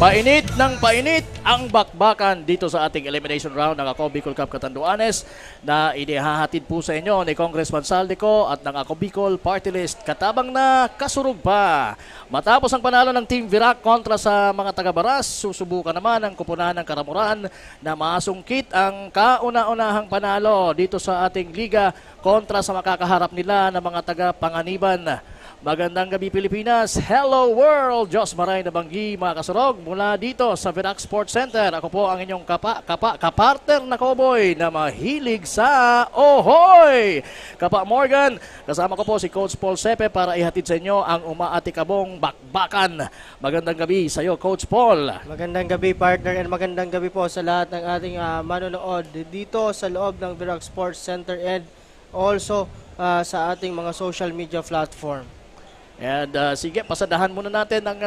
Painit ng painit ang bakbakan dito sa ating elimination round ng Ako Bicol Cup Catanduanes na inihahatid po sa inyo ni Congressman Saldico at ng Ako Bicol Party List katabang na kasurug pa. Matapos ang panalo ng Team Virac kontra sa mga taga-Baras, susubukan naman ang kupunan ng Karamuran na masungkit ang kauna-unahang panalo dito sa ating liga kontra sa makakaharap nila ng mga taga-Panganiban. Magandang gabi Pilipinas, hello world! Diyos maray na banggi mga kasurog mula dito sa Virac Sports Center. Ako po ang inyong kapartner na cowboy na mahilig sa Ohoy! Kapa Morgan, kasama ko po si Coach Paul Sepe para ihatid sa inyo ang umaatikabong bakbakan. Magandang gabi sa iyo Coach Paul. Magandang gabi partner and magandang gabi po sa lahat ng ating manonood dito sa loob ng Virac Sports Center and also sa ating mga social media platform. And sige, pasadahan muna natin ang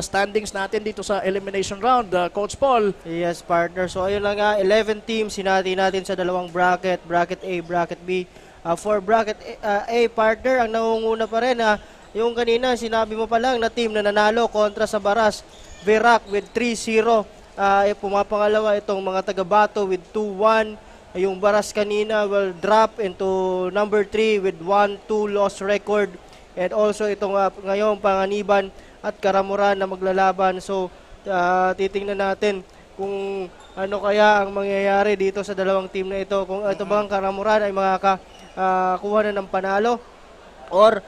standings natin dito sa elimination round, Coach Paul. Yes, partner. So ayun lang 11 teams sinati natin sa dalawang bracket, bracket A, bracket B. For bracket A, partner, ang nangunguna pa rin yung kanina sinabi mo pa lang na team na nanalo kontra sa Baras, Virac with 3-0. Pumapangalawa itong mga taga-Bato with 2-1. Yung Baras kanina will drop into number 3 with 1-2 loss record. And also itong ngayong Panganiban at Karamuran na maglalaban. So titingnan natin kung ano kaya ang mangyayari dito sa dalawang team na ito. Kung ito bang Karamuran ay makakakuha na ng panalo or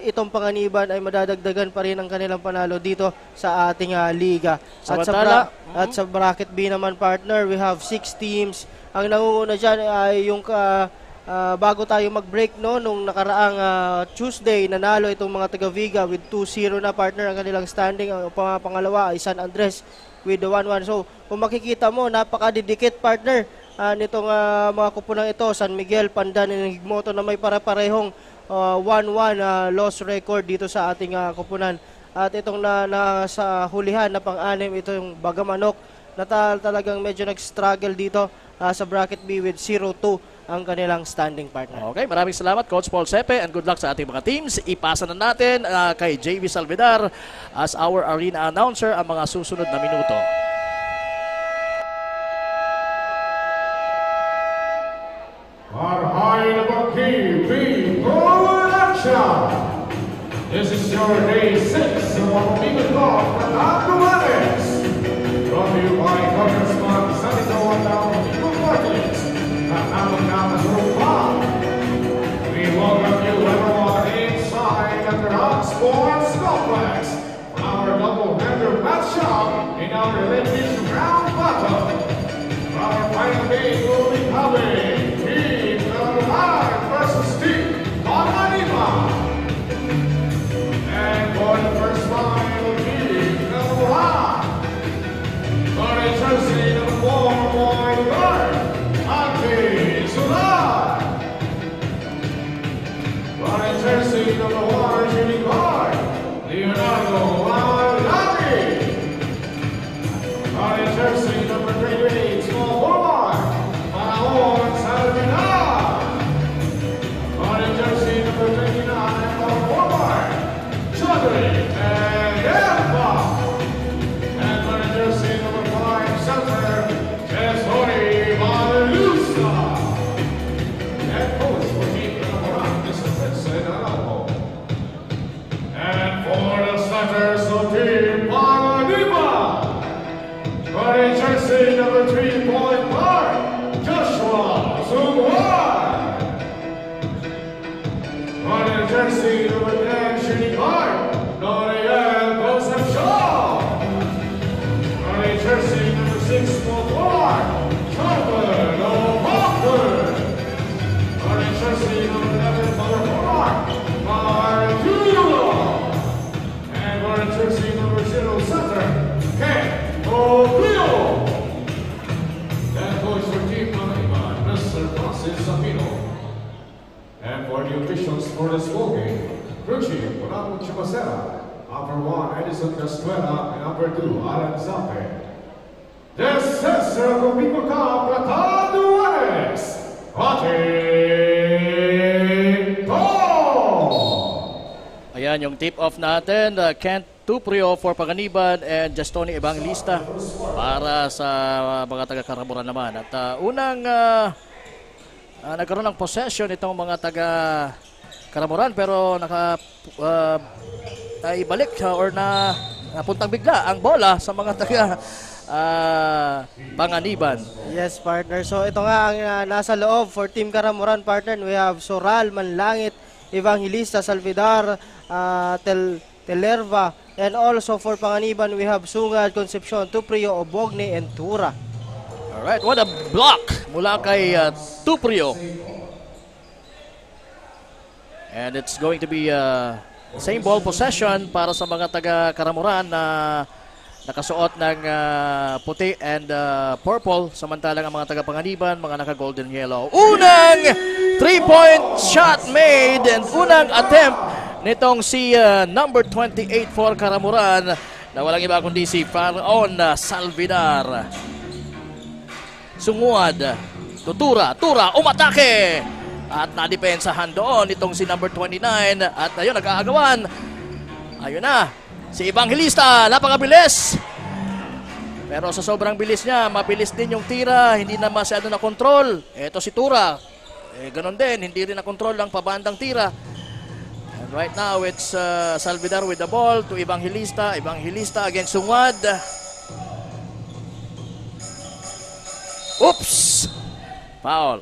itong Panganiban ay madadagdagan pa rin ang kanilang panalo dito sa ating liga. At sa bracket B naman partner, we have 6 teams. Ang nangunguna dyan ay yung bago tayo mag-break nung nakaraang Tuesday, nanalo itong mga taga-Viga with 2-0 na partner ang kanilang standing. Ang pangalawa ay San Andres with 1-1. So kung makikita mo, napakadidikit partner nitong mga kupunang ito. San Miguel, Pandan, and Higmoto na may para-parehong 1-1 loss record dito sa ating kupunan. At itong sa hulihan na pang-anim, ito yung Bagamanok na talagang medyo nag-struggle dito sa bracket B with 0-2 ang kanilang standing partner. Okay, maraming salamat Coach Paul Sepe and good luck sa ating mga teams. Ipasa na natin kay JV Salvedar as our arena announcer ang mga susunod na minuto. Marhay na pagkibig production. This is your day 6 of our Bicol Cup Catanduanes. Brought to you by Congressman Saldico at our Bicol Party List. We welcome you everyone inside the Virac Sports Complex for our double-header matchup in our elimination round battle. Our final game will be coming. Team Karamuran versus Team Panganiban. And for the first time, Team Karamuran. For a jersey number 4 point guard, Ante Sular. For a jersey number 1 shooting guard, Leonardo Valadi. For a jersey number 38 small forward, Manaon Saldinar. For a jersey number 29 small forward, Chaudhry Edemba. And for a jersey number 5 center, Tesori Malusa. Head coach for Team Karamuran, Mr. Vincent Araujo. And for the starters of Team Panganiban, for a jersey number 3 point guard, Joshua Zumwar. For a jersey number 10 shooting guard, Noriel Concepcion. For a jersey number 6 small forward, Jonathan O'Hoffman. For a jersey number 11 power forward, Martulo. And for a jersey number 0 center, Ken O'Cleo. Then coach for Team Panganiban, Mr. Francis Sapino. And for the officials for this ball game, crew chief Ronaldo Chimacera, upper 1 Edison Castuela, and upper 2 Alan Zape. This is the Ako Bicol Cup Catanduanes. Ating Ayan yung tip-off natin. Kent Tuprio for Panganiban and Justoni Evangelista para sa mga taga-Karamuran naman. At unang nagkaroon ng possession itong mga taga-Karamuran pero ibalik or napuntang bigla ang bola sa mga taga-Panganiban. Yes, partner. So ito nga ang nasa loob for Team Karamuran, partner. We have Soral, Manlangit, Evangelista, Salvidar, Telerva, and also for Panganiban, we have Sungad, Concepcion, Tuprio, Obogne, and Tura. Alright, what a block mula kay Tuprio. And it's going to be same ball possession para sa mga taga-Karamuran na nakasuot ng puti and purple, samantalang ang mga taga-Panganiban, mga naka-golden yellow. Unang 3-point shot made and unang attempt nitong si number 28 for Karamuran na walang iba kundi si Faraon Salvidar. Sungwad, Tura, umatake! At nadepensahan doon itong si number 29 at ayun, nag-aagawan. Ayun na, si Evangelista, napakabilis. Pero sa sobrang bilis niya, mabilis din yung tira, hindi na masyado na control. Ito si Tura, ganon din, hindi rin na control ang pabandang tira. And right now, it's Salvidar with the ball to Evangelista. Evangelista against Sungwad. Oops! Foul.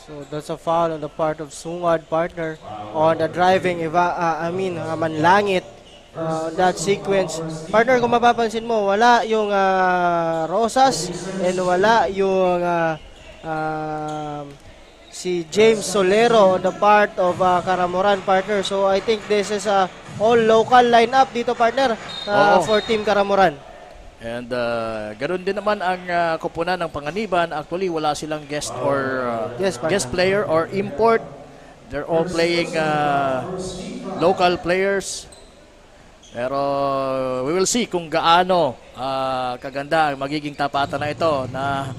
So that's a foul on the part of Sungad, partner, on the driving, Manlangit, on that sequence. Partner, kung mapapansin mo, wala yung Rosas and wala yung si James Solero on the part of Karamuran, partner. So I think this is a all local lineup dito, partner, for Team Karamuran. And ganoon din naman ang koponan ng Panganiban. Actually, wala silang guest or guest player or import. They're all playing local players. Pero we will see kung gaano kaganda ang magiging tapatan na ito na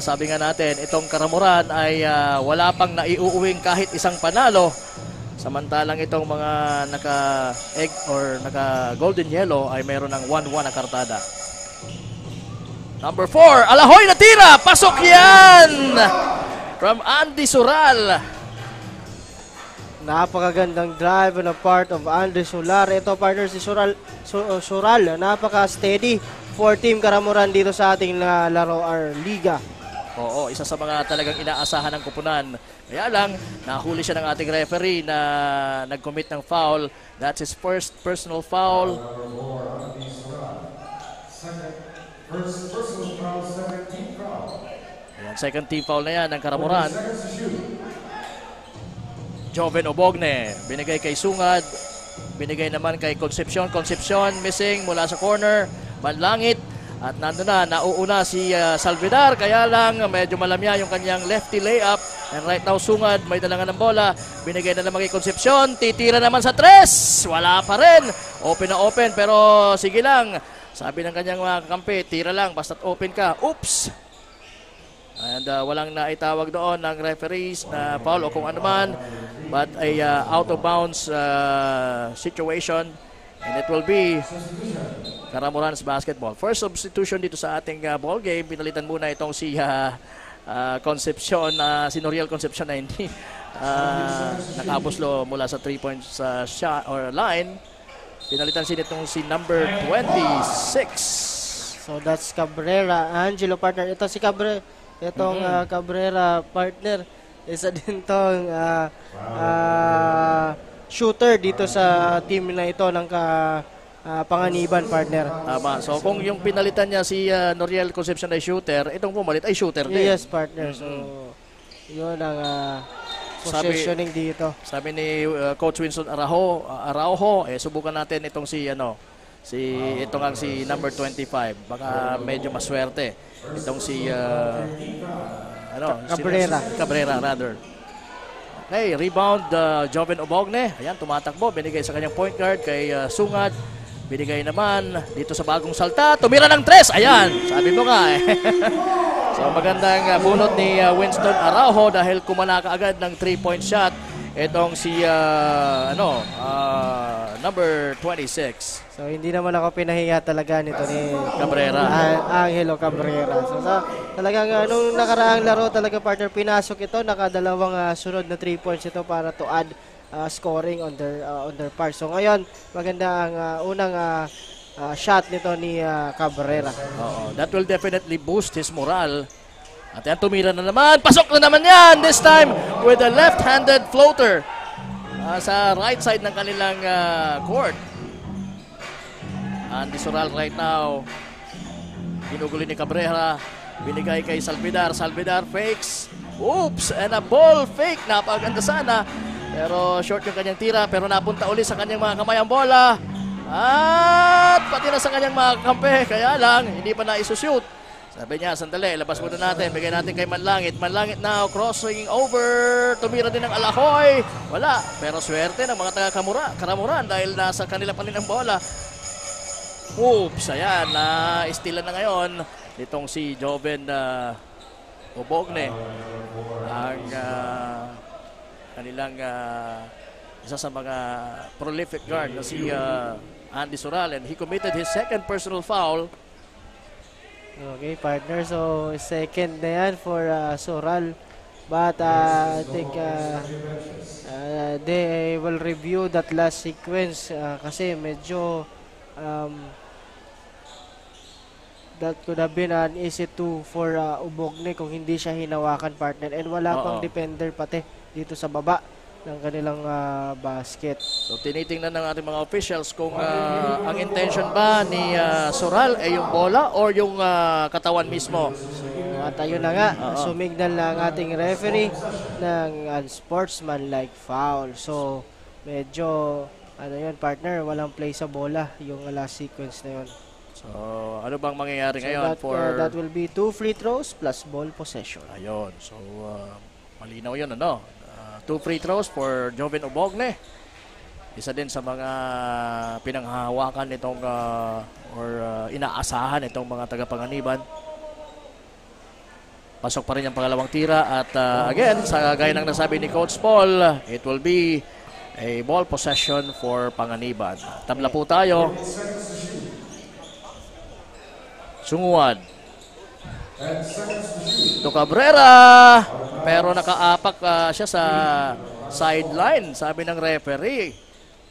sabi nga natin, itong Karamuran ay wala pang naiuuwing kahit isang panalo. Samantalang itong mga naka-egg or naka-golden yellow ay mayroon ng 1-1 na kartada. Number 4, Alahoy na tira! Pasok yan! From Andy Sural. Napakagandang drive on the part of Andy Solar. Ito, partner, si Sural, napaka-steady for Team Karamuran dito sa ating laro or liga. Oo, isa sa mga talagang inaasahan ng kupunan. Kaya lang, nahuli siya ng ating referee na nag-commit ng foul. That's his first personal foul. Ayan, second team foul na yan ng Karamuran. Joven Obogne, binigay kay Sungad. Binigay naman kay Concepcion. Concepcion missing mula sa corner. Manlangit. At nandun na, nauuna si Salvidar. Kaya lang, medyo malamya yung kanyang lefty layup. And right now, Sungad, may dalangan ng bola. Binigay na naman kay Concepcion. Titira naman sa 3. Wala pa rin. Open na open, pero sige lang. Sabi ng kanyang mga kakampi, tira lang, basta't open ka. Oops! And walang naitawag doon ng referees na foul o kung ano man. But a out of bounds situation. And it will be Karamuran's basketball. First substitution dito sa ating ball game. Pinalitan muna itong si Concepcion, si Noriel Concepcion na hindi nakabuslo mula sa 3-point shot or line. Pinalitan itong si number 26. So that's Cabrera, Angelo, partner. Ito si Cabrera, itong Cabrera, partner. Isa din tong shooter dito sa team na ito ng Panganiban, partner. Tama. So kung yung pinalitan niya si Noriel Concepcion ay shooter, itong pumalit ay shooter din. Yes, partner. So yun ang positioning dito. Sabi ni Coach Winston Araujo, subukan natin itong si number 25. Baka medyo maswerte. Itong si Cabrera rather. Okay, rebound Joven Obogne. Ayan, tumatakbo, binigay sa kanyang point guard kay Sungad. Binigay naman dito sa bagong salta. Tumira ng 3. Ayan, sabi mo nga eh. So magandang bunot ni Winston Araujo dahil kumana ka agad ng 3-point shot itong si number 26. So hindi naman ako pinahiya talaga nito ni Cabrera. Angelo Cabrera. So talagang nung nakaraang laro talaga partner pinasok ito, nakadalawang sunod na 3 points ito para to add scoring on their part. So ngayon maganda ang unang shot nito ni Cabrera. Oo, that will definitely boost his morale. At yan, tumira na naman. Pasok na naman yan. This time with a left-handed floater sa right side ng kanilang court. Andy Soral right now. Ginuguli ni Cabrera. Binigay kay Salvidar. Salvidar fakes. Oops! And a ball fake. Napaganda sana. Pero short yung kanyang tira. Pero napunta uli sa kanyang mga kamay ang bola. At pati na sa kanyang mga kampe. Kaya lang, hindi pa na-isushoot. Sabi niya, sandali, labas muna natin. Bigay natin kay Manlangit. Manlangit now, crossing over. Tumira din ng Alahoy. Wala. Pero swerte ng mga taga-Karamuran dahil nasa kanila pa rin ang bola. Oops, ayan. Na-istilan na ngayon itong si Joven Obogne. Ang kanilang isa sa mga prolific guard na si Andy Soral. And he committed his second personal foul. Okay, partner. So, second na yan for Soral. But I think they will review that last sequence kasi medyo that could have been an easy 2 for Ubogne kung hindi siya hinawakan, partner. And wala pang defender pati dito sa baba ng kanilang basket. So tinitingnan ng ating mga officials kung ang intention ba ni Soral ay yung bola or yung katawan mismo. At ayun na nga, sumignal na ang ating referee ng unsportsmanlike foul. So medyo partner, walang play sa bola yung last sequence na yun. So ano bang mangyayari ngayon that will be 2 free throws plus ball possession. Ayun. So malinaw yun 2 free throws for Joven Obogne. Isa din sa mga pinanghahawakan nitong inaasahan itong mga taga-Panganiban. Pasok pa rin ang pangalawang tira at again, sa gaya ng nasabi ni Coach Paul, it will be a ball possession for Panganiban. Tabla po tayo. Sunguan. To Cabrera, pero nakaapak siya sa sideline, sabi ng referee.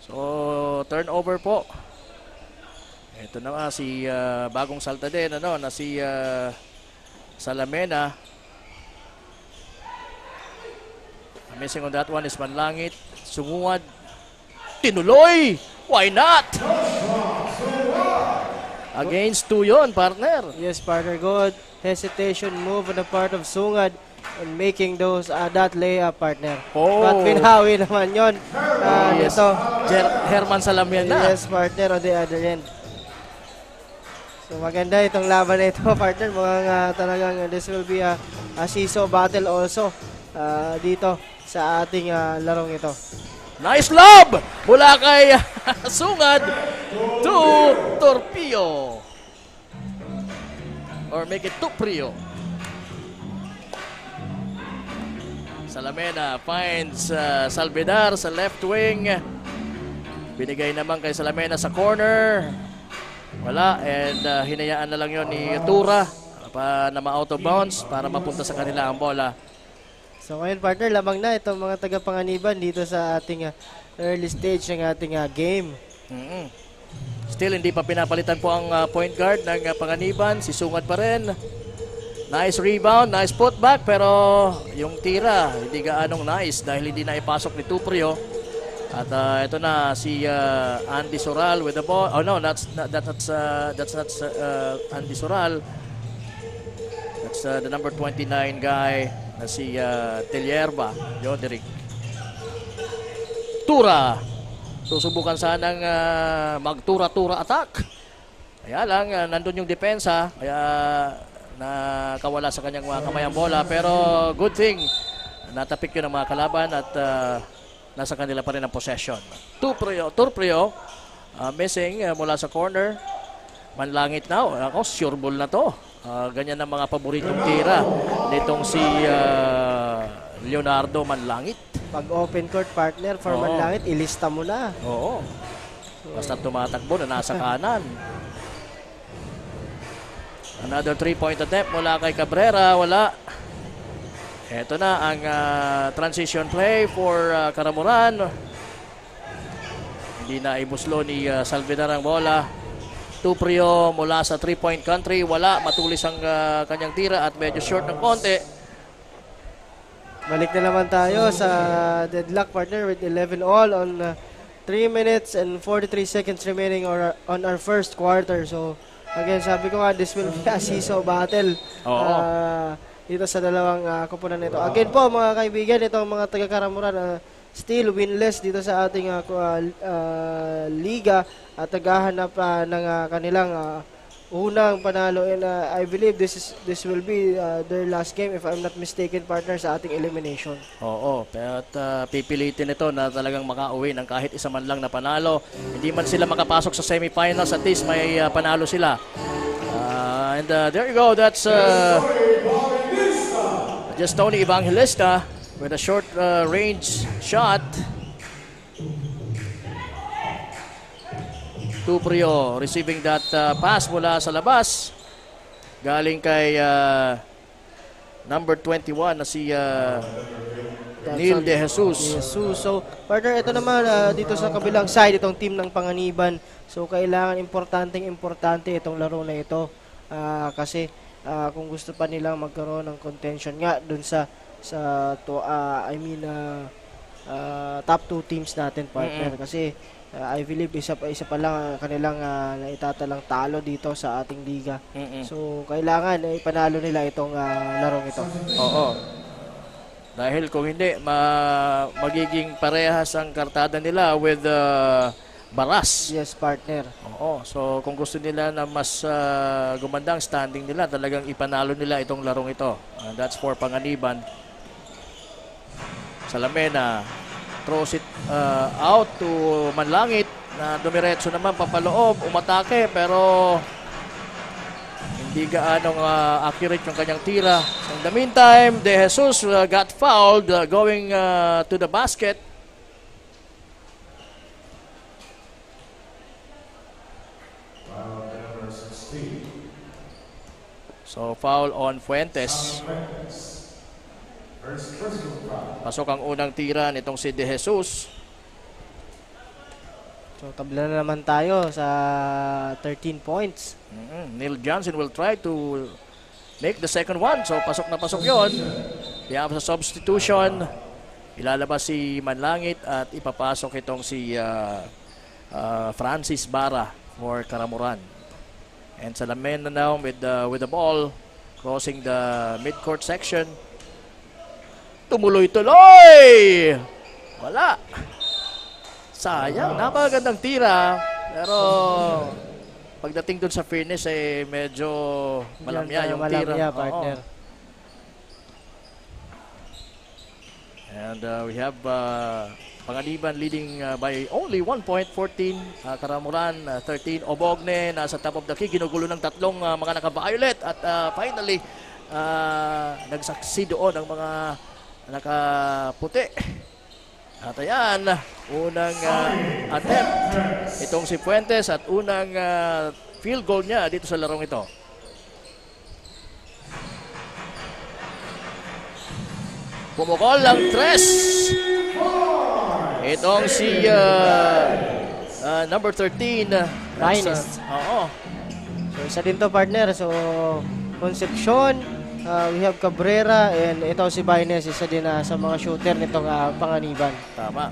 So, turnover po. Ito na nga si bagong salta din, na si Salamena. Missing on that one is Manlangit. Sunguad. Tinuloy! Why not? Against 2 yon, partner. Yes, partner. Good hesitation move on the part of Sungad and making those that layup, partner. But pinhawi naman yon. Yes. Herman Salamena. Yes, partner, on the other end. So maganda itong laban na ito, partner. Mga talagang this will be a seesaw battle also dito sa ating larong ito. Nice lob mula kay Sungad to Torpio. Or make it Tuprio. Salamena finds Salvidar sa left wing. Binigay naman kay Salamena sa corner. Wala, and hinayaan na lang yon ni Tura na ma-out of bounds para mapunta sa kanila ang bola. So ngayon, partner, lamang na itong mga taga-Panganiban dito sa ating early stage ng ating game. Still, hindi pa pinapalitan po ang point guard ng Panganiban. Si Sungad pa rin. Nice rebound, nice putback, pero yung tira, hindi gaanong nice dahil hindi na ipasok ni Tuprio. At ito na si Andy Soral with the ball. Oh no, that's not Andy Soral. That's the number 29 guy na si Telierba, Joderick. Tura. Susubukan sanang magtura-tura attack. Kaya lang, nandun yung depensa. Kaya nakawala sa kanyang mga kamay ang bola. Pero good thing, natapik yun ang mga kalaban at nasa kanila pa rin ang possession. Turprio, missing mula sa corner. Manlangit now. Ako, sure ball na to. Ganyan ang mga paboritong tira nitong si Leonardo Manlangit. Pag open court partner for Oo. Manlangit, ilista mo na. Oo. Basta tumatakbo na nasa kanan. Another 3-point attempt mula kay Cabrera. Wala. Ito na ang transition play for Karamuran. Hindi na ibuslo ni Salvidar ang bola. Tuprio mula sa 3-point country. Wala. Matulis ang kanyang tira at medyo short ng konti. Balik na naman tayo sa deadlock partner with 11 all on 3 minutes and 43 seconds remaining on our first quarter. So, again, sabi ko nga, this will be a seesaw battle dito sa dalawang kupunan nito. Again po, mga kaibigan, itong mga taga-Karamuran, still winless dito sa ating liga at naghahanap ng kanilang unang panalo, and I believe this will be their last game, if I'm not mistaken, partner, sa ating elimination. Oo, at pipilitin ito na talagang makauwi ng kahit isa man lang na panalo. Hindi man sila makapasok sa semifinals, at least may panalo sila. And there you go, that's just Tony Evangelista with a short range shot. Tuprio receiving that pass mula sa labas. Galing kay number 21 na si Neil De Jesus. So, partner, ito naman dito sa kabilang side, itong team ng Panganiban. So, kailangan importante itong laro na ito. Kasi kung gusto pa nilang magkaroon ng contention nga dun sa top 2 teams natin, partner. Kasi I believe isa pa lang kanilang naitatalang talo dito sa ating liga. So, kailangan ipanalo nila itong larong ito. Oo. Dahil kung hindi, magiging parehas ang kartada nila with Baras. Yes, partner. Oo. So, kung gusto nila na mas gumanda ang standing nila, talagang ipanalo nila itong larong ito. And that's for Panganiban. Salamena throws it out to Manlangit na dumiretso naman papaloob, umatake, pero hindi gaanong accurate yung kanyang tira. So in the meantime, De Jesus got fouled going to the basket. So foul on Fuentes. Pasok ang unang tira nitong si De Jesus. So, tabla na naman tayo sa 13 points. Neil Johnson will try to make the second one. So, pasok na pasok yun. Kaya sa substitution, ilalabas si Manlangit at ipapasok itong si Francis Bara for Karamuran. And Salamena now with the ball, crossing the mid-court section. Tumuloy-tuloy! Wala. Sayang. Napakagandang tira. Pero pagdating dun sa fairness, medyo malamya yung tira. Malamya, partner. And we have Panganiban leading by only 1 point, 14. Karamuran, 13. Obogne, nasa top of the key. Ginugulo ng tatlong mga naka-violet. At finally, nagsaksi doon ang mga nakaputi. At ayan, unang attempt itong si Fuentes at unang field goal niya dito sa larong ito. Pumukol ang tres. Itong si number 13. Finest. Oo. So, isa din to, partner. So, Concepcion, we have Cabrera, and ito si Baines, isa din sa mga shooter nitong Panganiban. Tama.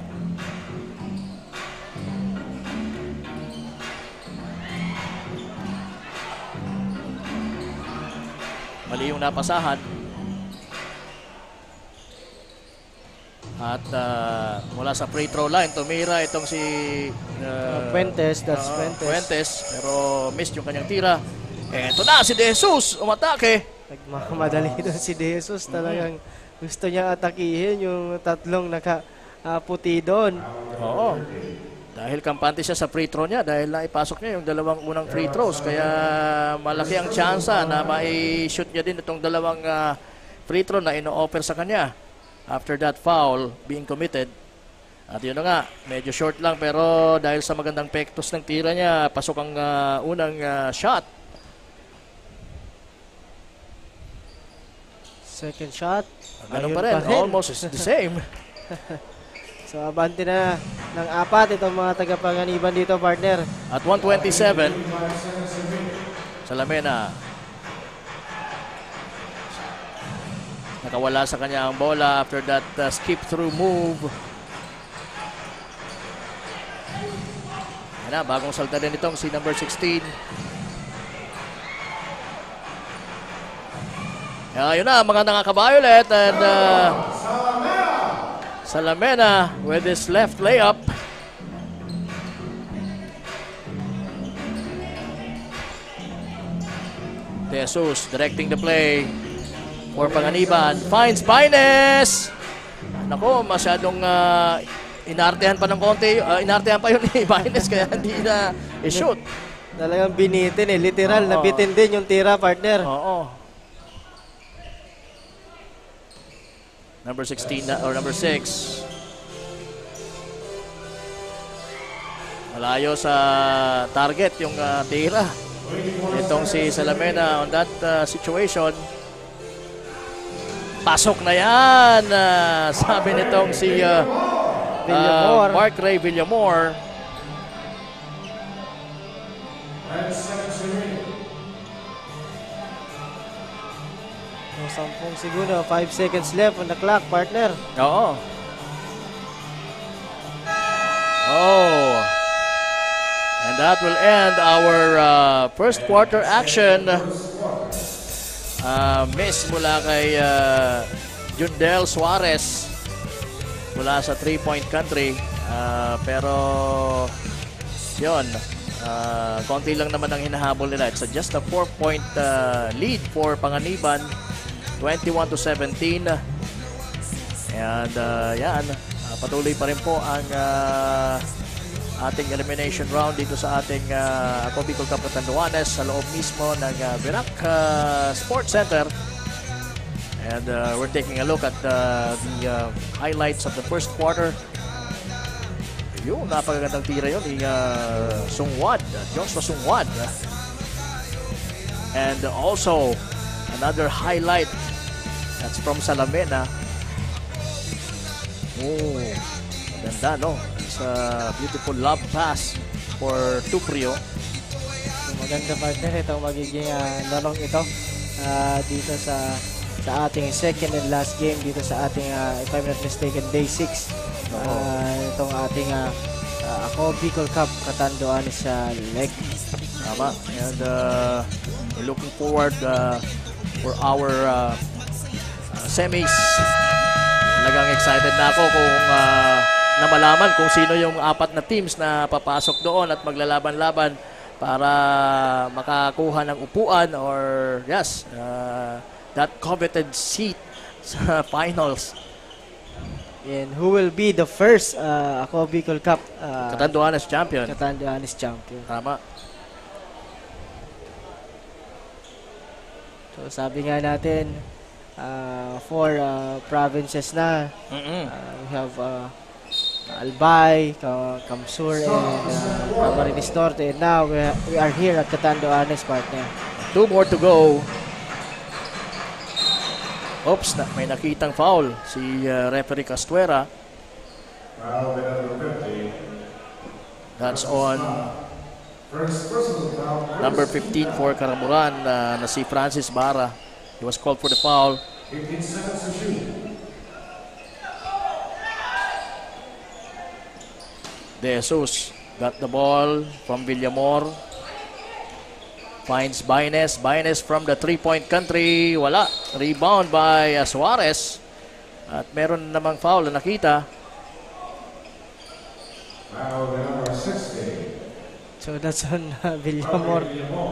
Mali yung napasahan. At mula sa free throw line, tumira itong si Fuentes, that's Fuentes. Fuentes, pero missed yung kanyang tira. Eto na si De Jesus, umatake. Nagmamadali doon si De Jesus. Talagang gusto niya atakihin yung tatlong nakaputi doon. Oo. Dahil kampante siya sa free throw niya, dahil naipasok niya yung dalawang unang free throws. Kaya malaki ang tsansa na mai-shoot niya din itong dalawang free throw na ino-offer sa kanya. after that foul being committed. At yun na nga, medyo short lang pero dahil sa magandang pektos ng tira niya, pasok ang unang shot. Second shot. Ganun Ayun pa rin, almost the same. So, abante na ng 4 itong mga tagapanganiban dito, partner. At 127, Salamena. Nakawala sa kanya ang bola after that skip-through move. Yan na, bagong salta din itong si number 16. Yun na, mga nakaka-violet. And Salamena with his left layup. De Jesus directing the play for Panganiban. Finds Baines. Nako, masyadong inartehan pa ng konti. Inartehan pa yun ni Baines kaya hindi na i-shoot. Talagang binitin literal. Nabitin din yung tira, partner. Oo. Number 16 or number 6. Malayo sa target yung tira. Itong si Salamena on that situation. Pasok na yan. Sabi nitong si Villamor. Mark Ray Villamor. So, 10 segundo, 5 seconds left on the clock, partner. Oo. Oh. And that will end our first quarter action. Miss mula kay Jundel Suarez mula sa 3-point country. Pero yun, konti lang naman ang hinahabol nila. It's just a 4-point lead for Panganiban, 21-17. And yan, patuloy pa rin po ang ating elimination round dito sa ating Ako Bicol Cup Catanduanes sa loob mismo ng Virac Sports Center. And we're taking a look at the highlights of the first quarter. Yung napakagandang tira yun ni Sungwad, Joshua Sungwad. And also another highlight, that's from Salamena. Oh, ganda, no? It's a beautiful lob pass for Tuprio. Maganda, partner. Ito magiging larong ito dito sa ating second and last game dito sa ating, if I'm not mistaken, day 6. Itong ating Ako Bicol Cup Catanduanes sa leg. Tama. And we're looking forward for our semis. Talagang excited na ako kung na malaman kung sino yung 4 na teams na papasok doon at maglalaban-laban para makakuha ng upuan or yes, that coveted seat sa finals. And who will be the first Ako Bicol Cup Catanduanes champion. Catanduanes champion. Tama. So sabi nga natin, 4 provinces na. We have Albay, Kamsur, and Camarines Norte. And now we are here at Catanduanes, partner. 2 more to go. Oops, may nakitang foul si referee Castuera. That's on number 15 for Caramuran na si Francis Barra. He was called for the foul. 15 seconds to shoot. De Jesus got the ball from Villamor. Finds Baines. Baines from the 3-point country. Wala. Rebound by Suarez. At meron namang foul na nakita. Foul number 60. So that's on Villamor.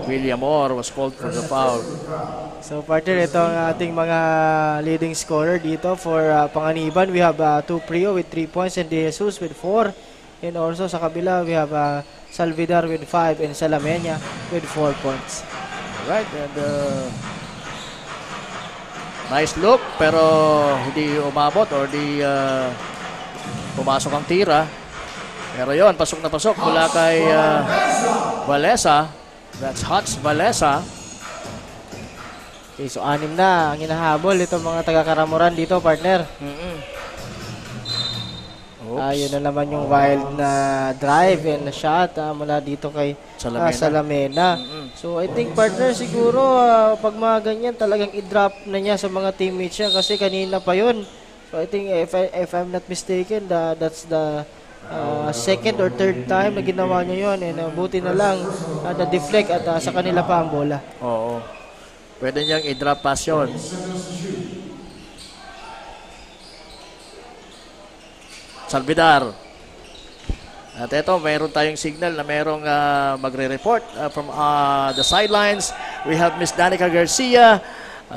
Villamor was called for the foul. So partner, ito ang ating mga leading scorer dito for Panganiban. We have Tuprio with 3 points and De Jesus with 4. And also sa kabila, we have Salvidar with 5 and Salamena with 4 points. Right, and Nice look, pero hindi umabot or di pumasok ang tira. Pero yon, pasok na pasok mula kay Valesa. That's Hutch Valesa. Okay, so 6 na ang hinahabol itong mga taga-Karamuran dito, partner. Yun na naman yung wild na drive and shot mula dito kay Salamena. So I think, partner, siguro pag mga ganyan talagang i-drop na niya sa mga teammates niya kasi kanina pa yun. So I think if I'm not mistaken, that's the second or third time na ginawa niya yun. And buti na lang na-deflect at sa kanila pa ang bola. Oo. Pwede niyang i-drop pass yun. Salvidar. At ito, mayroon tayong signal na mayroong magre-report from the sidelines. We have Miss Danica Garcia.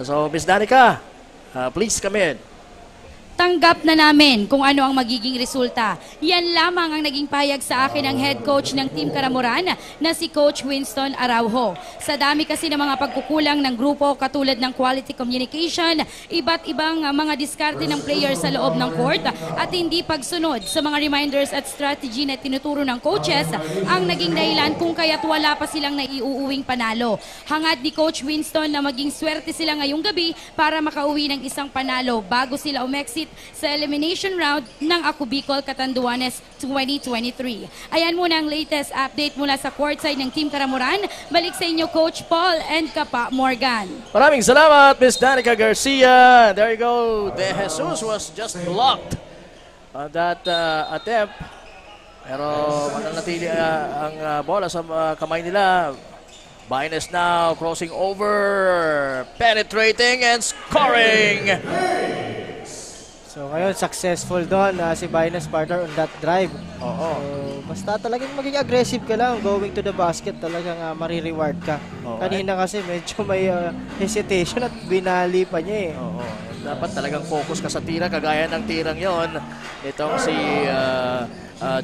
So, Miss Danica, please come in. Tanggap na namin kung ano ang magiging resulta. Yan lamang ang naging payag sa akin ng head coach ng Team Karamuran na si Coach Winston Araujo. Sa dami kasi ng mga pagkukulang ng grupo katulad ng quality communication, iba't ibang mga diskarte ng players sa loob ng court at hindi pagsunod sa mga reminders at strategy na tinuturo ng coaches ang naging dahilan kung kaya't wala pa silang naiuuwing panalo. Hangad ni Coach Winston na maging swerte sila ngayong gabi para makauwi ng isang panalo bago sila umexit sa elimination round ng Ako Bicol Catanduanes 2023. Ayan muna ang latest update mula sa courtside ng Team Karamuran. Balik sa inyo, Coach Paul and Kapa Morgan. Maraming salamat, Miss Danica Garcia. There you go. De Jesus was just blocked on that attempt. Pero mananatili ang bola sa kamay nila. Baines now crossing over, penetrating and scoring. So ngayon, successful doon si Baines, partner, on that drive. Oo. So, basta talagang maging aggressive ka lang, going to the basket, talagang marireward ka. Oo, Kanina kasi medyo may hesitation at binali pa niya eh. Oo. Dapat talagang focus ka sa tira, kagaya ng tirang yon. Itong si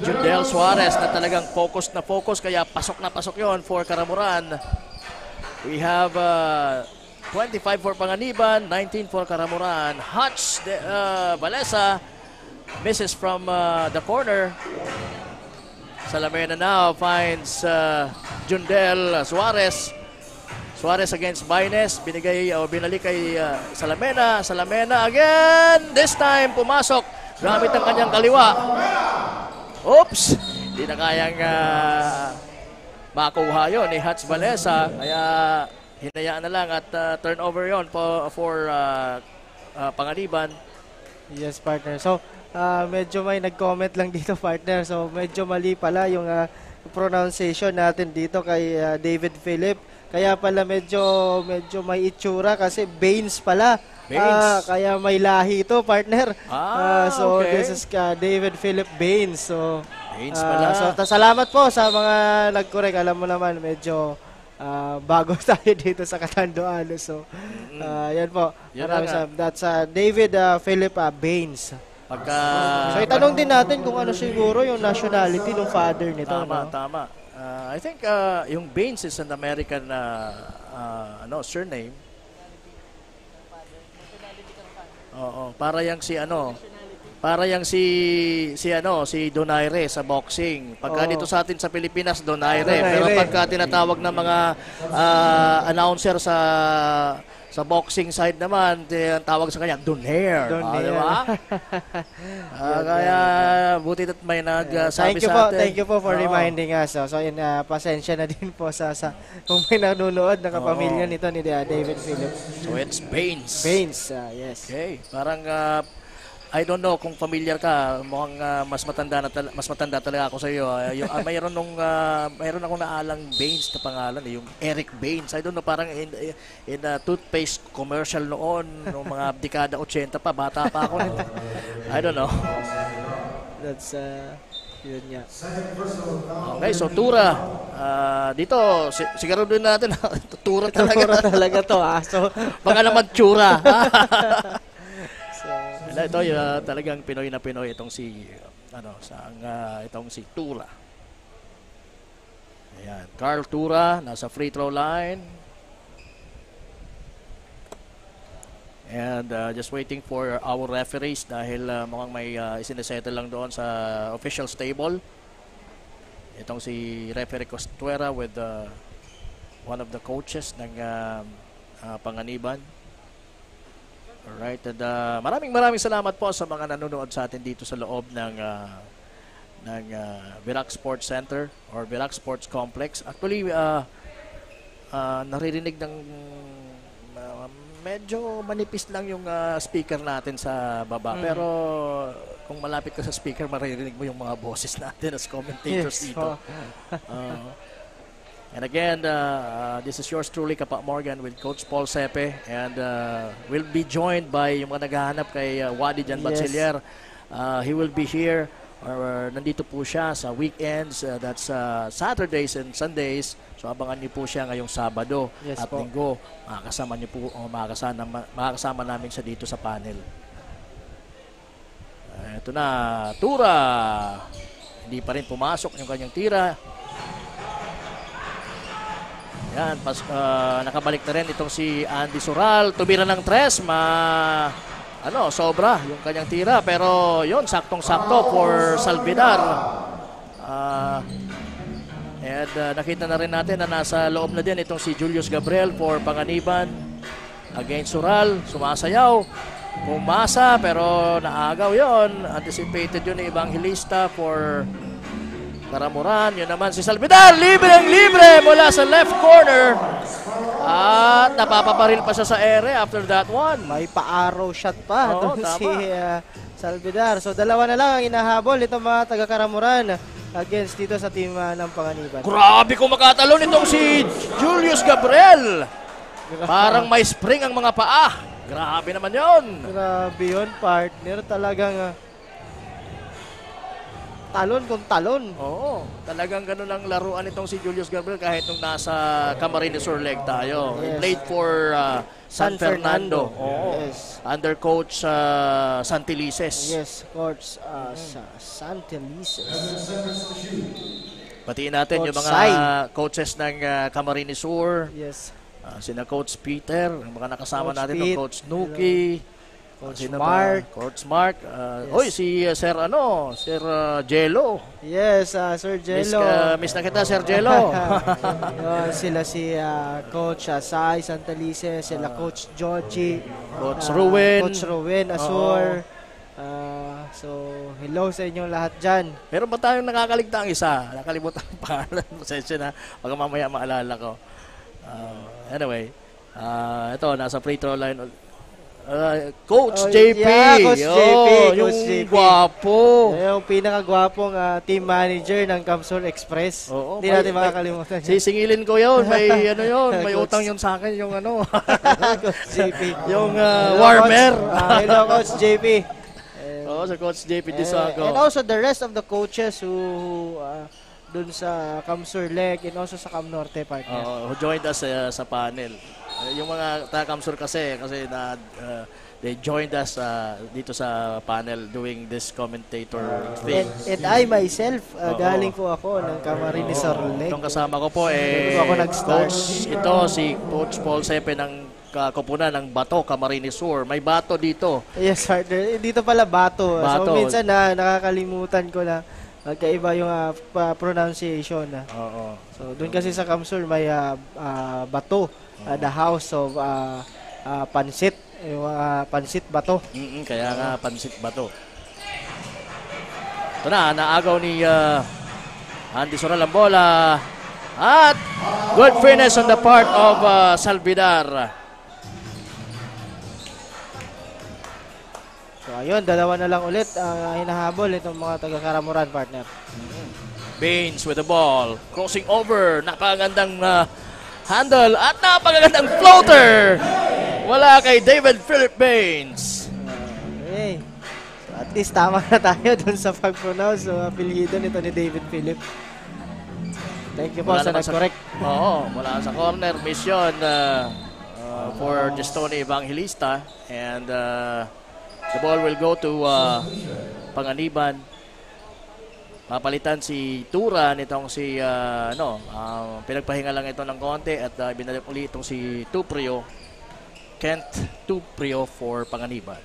Jundel Suarez na talagang focus na focus, kaya pasok na pasok yon for Karamuran. We have 25 for Panganiban, 19 for Karamuran. Hutch Valesa misses from the corner. Salamena now finds Jundel Suarez. Suarez against Baines. Binalik kay Salamena. Salamena again. This time pumasok gamit ang kanyang kaliwa. Oops! Hindi na kayang makuha yun ni Hutch Valesa. Kaya hinayaan na lang at turnover yon for Panganiban. Yes, partner. So, medyo may nag-comment lang dito, partner. So, medyo mali pala yung pronunciation natin dito kay David Philip. Kaya pala medyo may itsura kasi Baines pala. Baines. Kaya may lahi ito, partner. So, okay. this is David Philip Baines. So, Baines pala. So, salamat po sa mga nag-correct. Alam mo naman, medyo bago tayo dito sa Catanduanes. So, yan po. That's David Philip Baines. So, itanong din natin kung ano siguro yung nationality ng father nito. Tama, no? tama. I think yung Baines is an American surname. Oo, para yang si Donaire sa boxing. Pagka dito sa atin sa Pilipinas, Donaire. Pero pagka tinatawag ng mga announcer sa boxing side naman, ang tawag sa kanya, Donaire. Diba? Kaya buti at may nagsabi sa atin. Thank you po for reminding us. So, pasensya na din po sa kung may nanonood na kapamilya nito ni David Philip. So it's Baines. Baines, yes. Okay, parang I don't know kung familiar ka, mukhang mas matanda talaga ako sa iyo. Mayroon akong naalang Baines na pangalan, yung Eric Baines. I don't know, parang in a toothpaste commercial noon, noong mga dekada 80 pa, bata pa ako. I don't know. That's yun nga. Okay, so Tura. Dito, siguro din natin, Tura talaga. Tura talaga to. So, baka naman Tsura. Ito talagang Pinoy na Pinoy itong si itong si Tura. Ayan, Carl Tura nasa free throw line. And just waiting for our referees dahil mukhang may isinisettle lang doon sa official stable. Itong si referee Costuera with one of the coaches ng Panganiban. Alright, and maraming salamat po sa mga nanonood sa atin dito sa loob ng Virac Sports Center or Virac Sports Complex. Actually, naririnig ng medyo manipis lang yung speaker natin sa baba. Pero kung malapit ka sa speaker, maririnig mo yung mga boses natin as commentators dito. And again, this is yours truly, Kapa Morgan, with Coach Paul Sepe. And we'll be joined by yung mga naghahanap kay Wadi Jan Batsilier. He will be here. Nandito po siya sa weekends. That's Saturdays and Sundays. So abangan niyo po siya ngayong Sabado at Linggo. Makakasama niyo po, makakasama namin siya dito sa panel. Ito na, Tura. Hindi pa rin pumasok yung kanyang tira. Yan, nakabalik na rin itong si Andy Sural. Tumira ng 3, sobra yung kanyang tira. Pero yon, saktong-sakto for Salvidar. And nakita na rin natin na nasa loob na din itong si Julius Gabriel for Panganiban. Against Sural, sumasayaw. Pumasa pero naagaw yon. Anticipated yun ni Evangelista for Karamuran. Yun naman si Salvidar, libreng-libre mula sa left corner. At napapabaril pa siya sa ere after that one. May pa-arrow shot pa si Salvidar. So dalawa na lang ang inahabol itong mga taga-Karamuran against dito sa team ng Panganiban. Grabe kung makatalon itong si Julius Gabriel. Parang may spring ang mga paa. Grabe naman yon. Grabe yun, partner. Talagang talon kung talon. Oo, talagang ganun ang laruan itong si Julius Gabriel kahit nung nasa Camarines Sur Leg tayo. He played for San Fernando. Oo. Yes. Under Coach Santelices. Yes, Coach Santelices. Batiin natin Coach yung mga coaches ng Camarines Sur. Yes. Sina Coach Peter, yung mga nakasama Coach natin, Pete, Coach Nuki, Coach Mark. Coach Mark. Oy, si Sir Jello. Yes, Sir Jello. Miss na kita, Sir Jello. Sila si Coach Sai Santelices, sila Coach Georgie, Coach Ruben. Coach Ruben Asur. So, hello sa inyong lahat dyan. Meron ba tayong nakakaligtaan isa? Nakalimutan ang pangalan. Pasensya na. Baka mamaya maalala ko. Anyway, ito, nasa free throw line. Coach JP. Yeah, Coach JP. Yung Coach JP. gwapo. Yung pinakagwapong team manager ng Camsur Express. Hindi natin makakalimutan. Sisingilin ko yun. May may utang yun sa akin. Yung Coach JP. yung warmer. Hello, Coach JP. Sa Coach JP Disago. And also the rest of the coaches who dun sa Camsur Leg and also sa Cam Norte partner. Who joined us sa panel. Yung mga taga-Camsur kasi they joined us dito sa panel doing this commentator thing. And I myself, galing po ako ng Camarines Sur Leg. Itong kasama ko po ako nag-start. si Coach Paul Sepe ng Kakupunan ng Bato, Camarines Sur. May Bato dito. Yes, partner. Dito pala Bato. Bato. So minsan nakakalimutan ko na magkaiba yung pronunciation. So doon kasi sa Camsur may Bato, the house of Pansit, yung Pansit Bato. Kaya nga Pansit Bato. Ito na, naagaw ni Andy Sural ang bola. At good finish on the part of Salvidar. So ayun, dalawa na lang ulit ang hinahabol itong mga taga-Karamuran partner. Baines with the ball. Crossing over. Napakagandang handle at napakagandang floater. Wala kay David Philip Baines. Okay. So at least tama na tayo dun sa pag-pronounce. So apelyido nito ni David Philip. Thank you po sa nag-correct. Mula sa corner. Mission for Gestone Evangelista. And the ball will go to Panganiban. Papalitan si Tura nitong si pinagpahinga lang ito ng konti at binalik ulit itong si Tuprio. Kent Tuprio for Panganiban.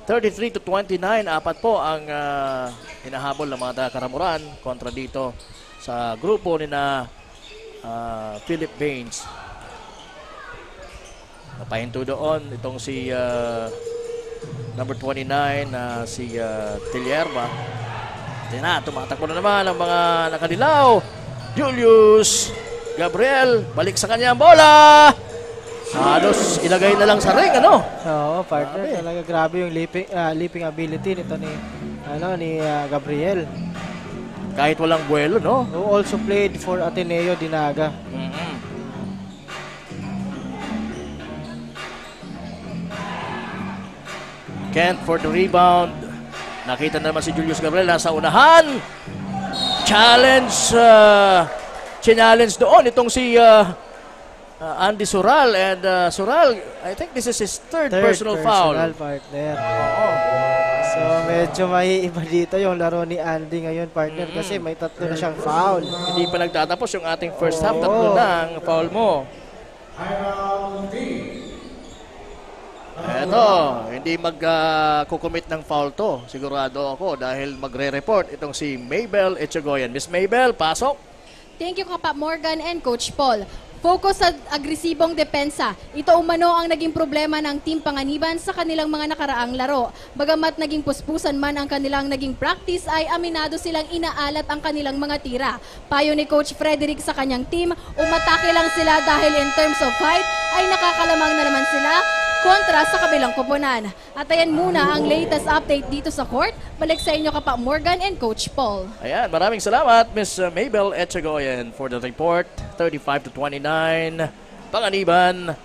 33-29, apat po ang hinahabol ng mga Karamuran kontra dito sa grupo ni na Philip Baines. Napahinto doon itong si number 29 na si Tilierba. Tumatakbo na naman ang mga nakadilaw. Julius Gabriel, balik sa kanya ang bola. Halos ilagay na lang sa ring, ano? Oo, partner. Talaga grabe yung leaping ability nito ni Gabriel. Kahit walang buwelo, no? Who also played for Ateneo Dinaga. Kent for the rebound. Nakita naman si Julius Gabriel sa unahan. Challenge doon itong si Andy Sural. And Sural, I think this is his third personal foul. Partner. Oo. So medyo may iba dito yung laro ni Andy ngayon, partner, kasi may tatlo na siyang foul. Hindi pa nagtatapos yung ating first half. Tatlo na ang foul mo. Eto, hindi mag-commit ng foul to. Sigurado ako dahil magre-report itong si Mabel Echegoyen. Miss Mabel, pasok. Thank you, Kapa Morgan and Coach Paul. Focus sa agresibong depensa. Ito umano ang naging problema ng Team Panganiban sa kanilang mga nakaraang laro. Bagamat naging puspusan man ang kanilang naging practice, ay aminado silang inaalat ang kanilang mga tira. Payo ni Coach Frederick sa kanyang team, umatake lang sila dahil in terms of fight, ay nakakalamang na naman sila kontra sa kabilang koponan. At ayan muna ang latest update dito sa court. Balik sa inyo, Kapa Morgan and Coach Paul. Ayan, maraming salamat Miss Mabel Echegoyen for the report. 35-29 Panganiban.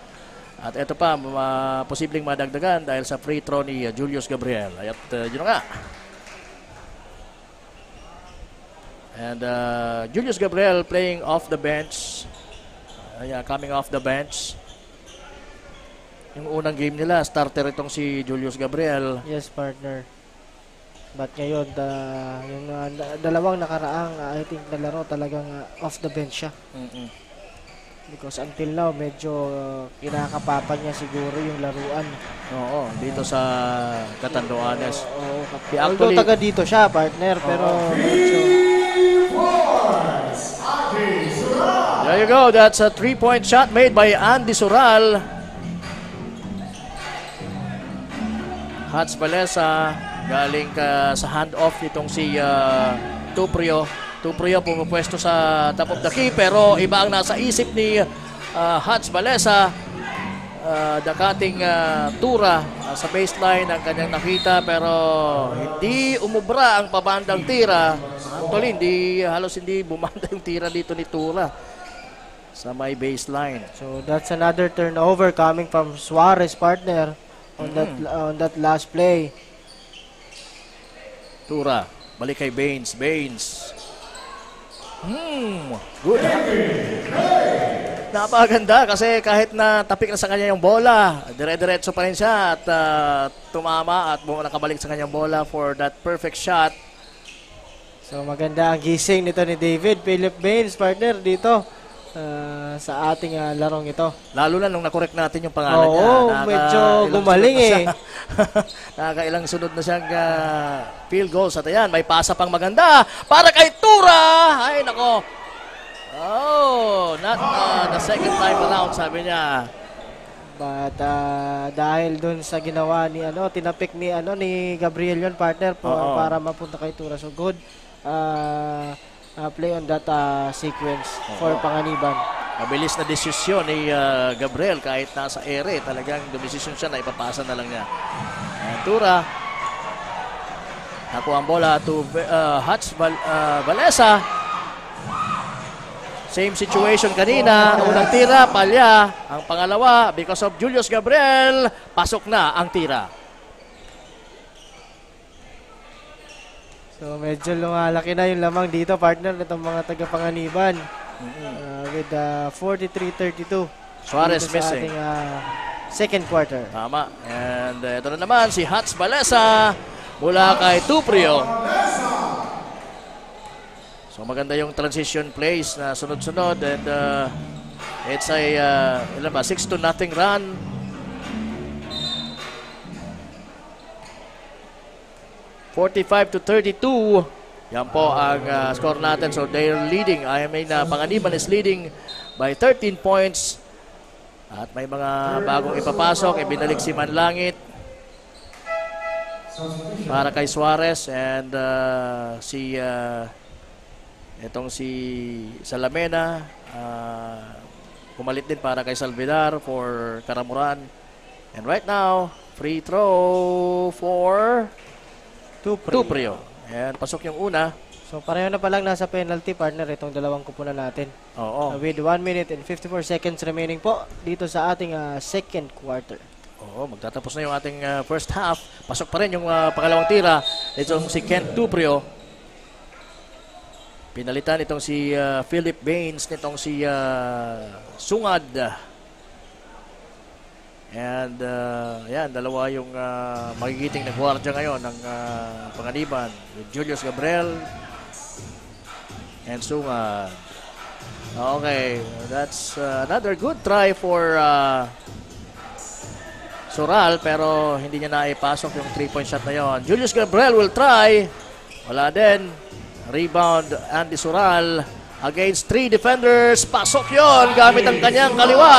At ito pa, posibleng madagdagan dahil sa free throw ni Julius Gabriel. At yun nga. And Julius Gabriel playing off the bench. Coming off the bench. Yung unang game nila, starter itong si Julius Gabriel. Yes, partner. But ngayon, yung dalawang nakaraang, I think, nalaro talagang off the bench siya. Because until now, medyo kinakapapan niya siguro yung laruan. Oo, dito sa Catanduanes. Oo, although taga dito siya, partner, pero medyo... There you go, that's a 3-point shot made by Andy Sural. Hats Balesa, galing sa handoff nitong si Tuprio. Tuprio pumupwesto sa top of the key, pero iba ang nasa isip ni Hats Balesa. Dakating tura sa baseline ang kanyang nakita, pero hindi umubra ang pabandang tira. Actually, halos hindi bumanda yung tira dito ni Tura sa may baseline. So that's another turnover coming from Suarez, partner. On that last play. Tura, balik kay Baines. Good. Napakaganda kasi kahit na tapik na sa kanya yung bola, dire-diretso pa rin siya at tumama at nakabalik sa kanyang bola for that perfect shot. So maganda ang gising nito ni David Philip Baines, partner, dito sa ating larong ito. Lalo na nung nakorek natin yung pangalan niya. Oo, medyo gumaling eh. Nakakailang sunod na siyang field goals. At ayan, may pasa pang maganda para kay Tura. Ay, nako. Oh, not the second time around, sabi niya. But dahil dun sa ginawa ni tinapik ni Gabriel yun, partner, para mapunta kay Tura. So good play on that sequence for Panganiban. Mabilis na desisyon ni Gabriel kahit nasa ere. Talagang dumisisyon siya na ipapasa na lang niya. Tura. Nakuha ang bola to Hats Balesa. Same situation kanina. Unang tira, palya. Ang pangalawa, because of Julius Gabriel, pasok na ang tira. So medyo lumalaki na yung lamang dito, partner, nitong mga taga-Panganiban. With 43-32. Suarez missing. Ating second quarter. Tama. And ito na naman si Hats Balesa mula kay Tuprio. So maganda yung transition plays na sunod-sunod and it's a 6-0 run 45-32. Yan po ang score natin. So they're leading. I mean, Panganiban is leading by 13 points. At may mga bagong ipapasok. Ibinalik si Manlangit para kay Suarez and itong si Salamena. Pumalit din para kay Salvidar for Karamuran. And right now, free throw for Tuprio. And pasok yung una. So pareho na palang nasa penalty partner itong dalawang kupunan natin. Oo. With 1 minute and 54 seconds remaining po dito sa ating second quarter. Oo, magtatapos na yung ating first half. Pasok pa rin yung pangalawang tira. Itong si Kent Tuprio. Pinalitan itong si Philip Baines, nitong si Sungad. And yan, dalawa yung magigiting na gwardiya ngayon ng Panganiban. Julius Gabriel and Sungad. Okay, that's another good try for Sural, pero hindi niya naipasok yung 3-point shot na yon. Julius Gabriel will try. Wala din. Rebound Andy Sural against 3 defenders. Pasok yon gamit ang kanyang kaliwa.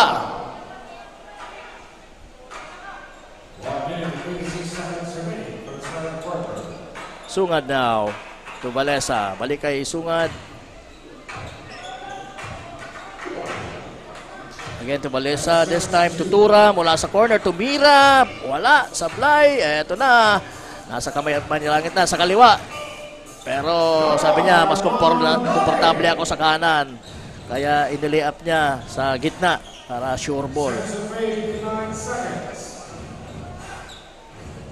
Sungad now to Valesa. Balik kay Sungad. Again to Valesa. This time to Tura. Mula sa corner to Mira. Wala. Sablay. Eto na. Nasa kamay at Manilangit na sa kaliwa. Pero sabi niya, mas komportable ako sa kanan. Kaya inilay up niya sa gitna para sure ball.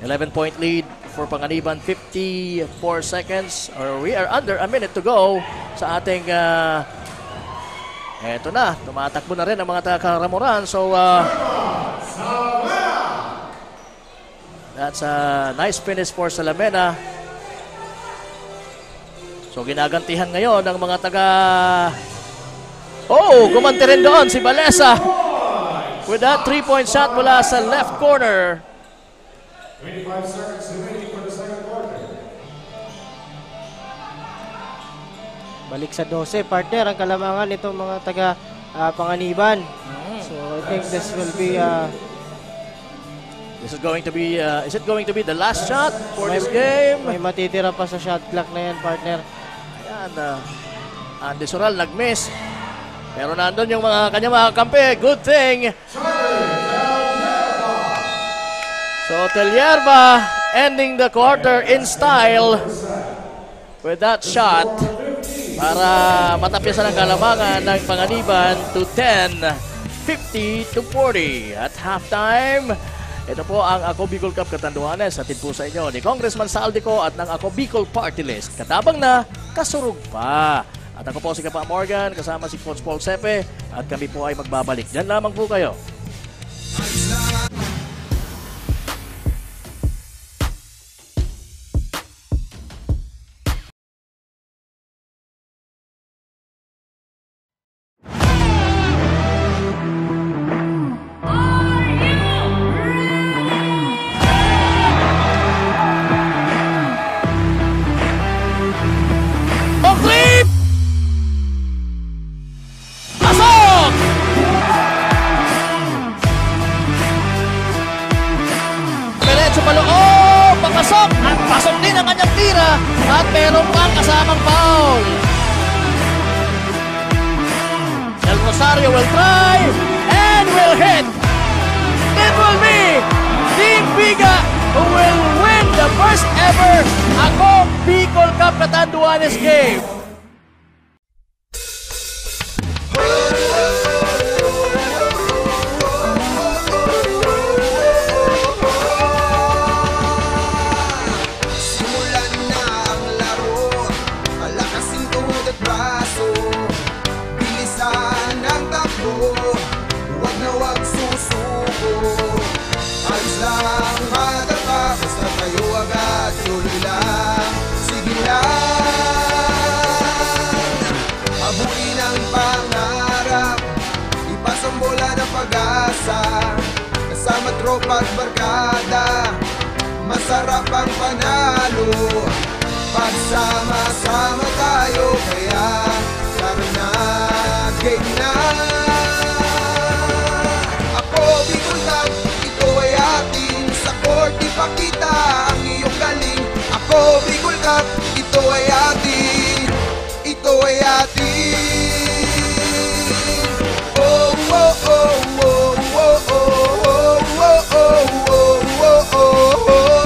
11-point lead for Panganiban, 54 seconds. Or we are under a minute to go sa ating eto na, tumatakbo na rin ang mga taga-Karamuran. So that's a nice finish for Salamena. So ginagantihan ngayon ng mga taga... Oh, gumanti rin doon si Valesa with that 3-point shot mula sa left corner. 25 seconds remaining for the second quarter. Balik sa 12, partner, ang kalamangan nitong mga taga Panganiban. So I think this will be This is going to be is it going to be the last shot for this game? may matitira pa sa shot clock na yan, partner. Ayan, Andy Sural nag-miss. Pero nandun yung mga kanyang mga kampi. Good thing. So Telierba ending the quarter in style with that shot para matapisan ang kalamangan ng Panganiban to 10, 50-40 at halftime. Ito po ang Ako Bicol Cup Catanduanes. Hatid po sa inyo ni Congressman Saldico at ng Ako Bicol Party List. Katabang na, kasurug pa. At ako po si Kapa Morgan, kasama si Coach Paul Sepe. At kami po ay magbabalik. Diyan lamang po kayo. Pasok din ang kanyang tira at meron pang kasamang foul. Del Rosario will try and will hit. It will be Team Biga who will win the first ever Ako Bicol Cup Catanduanes game. Kasama tropa at barkada, masarap ang panalo. Pagsama-sama tayo, kaya tara na, game na. Ako Bicol Cup, ito ay atin. Sa court ipakita ang iyong galing. Ako Bicol Cup, ito ay atin. Ito ay atin. Oh, oh, oh, oh, oh, oh, oh, oh, oh, oh, oh, oh.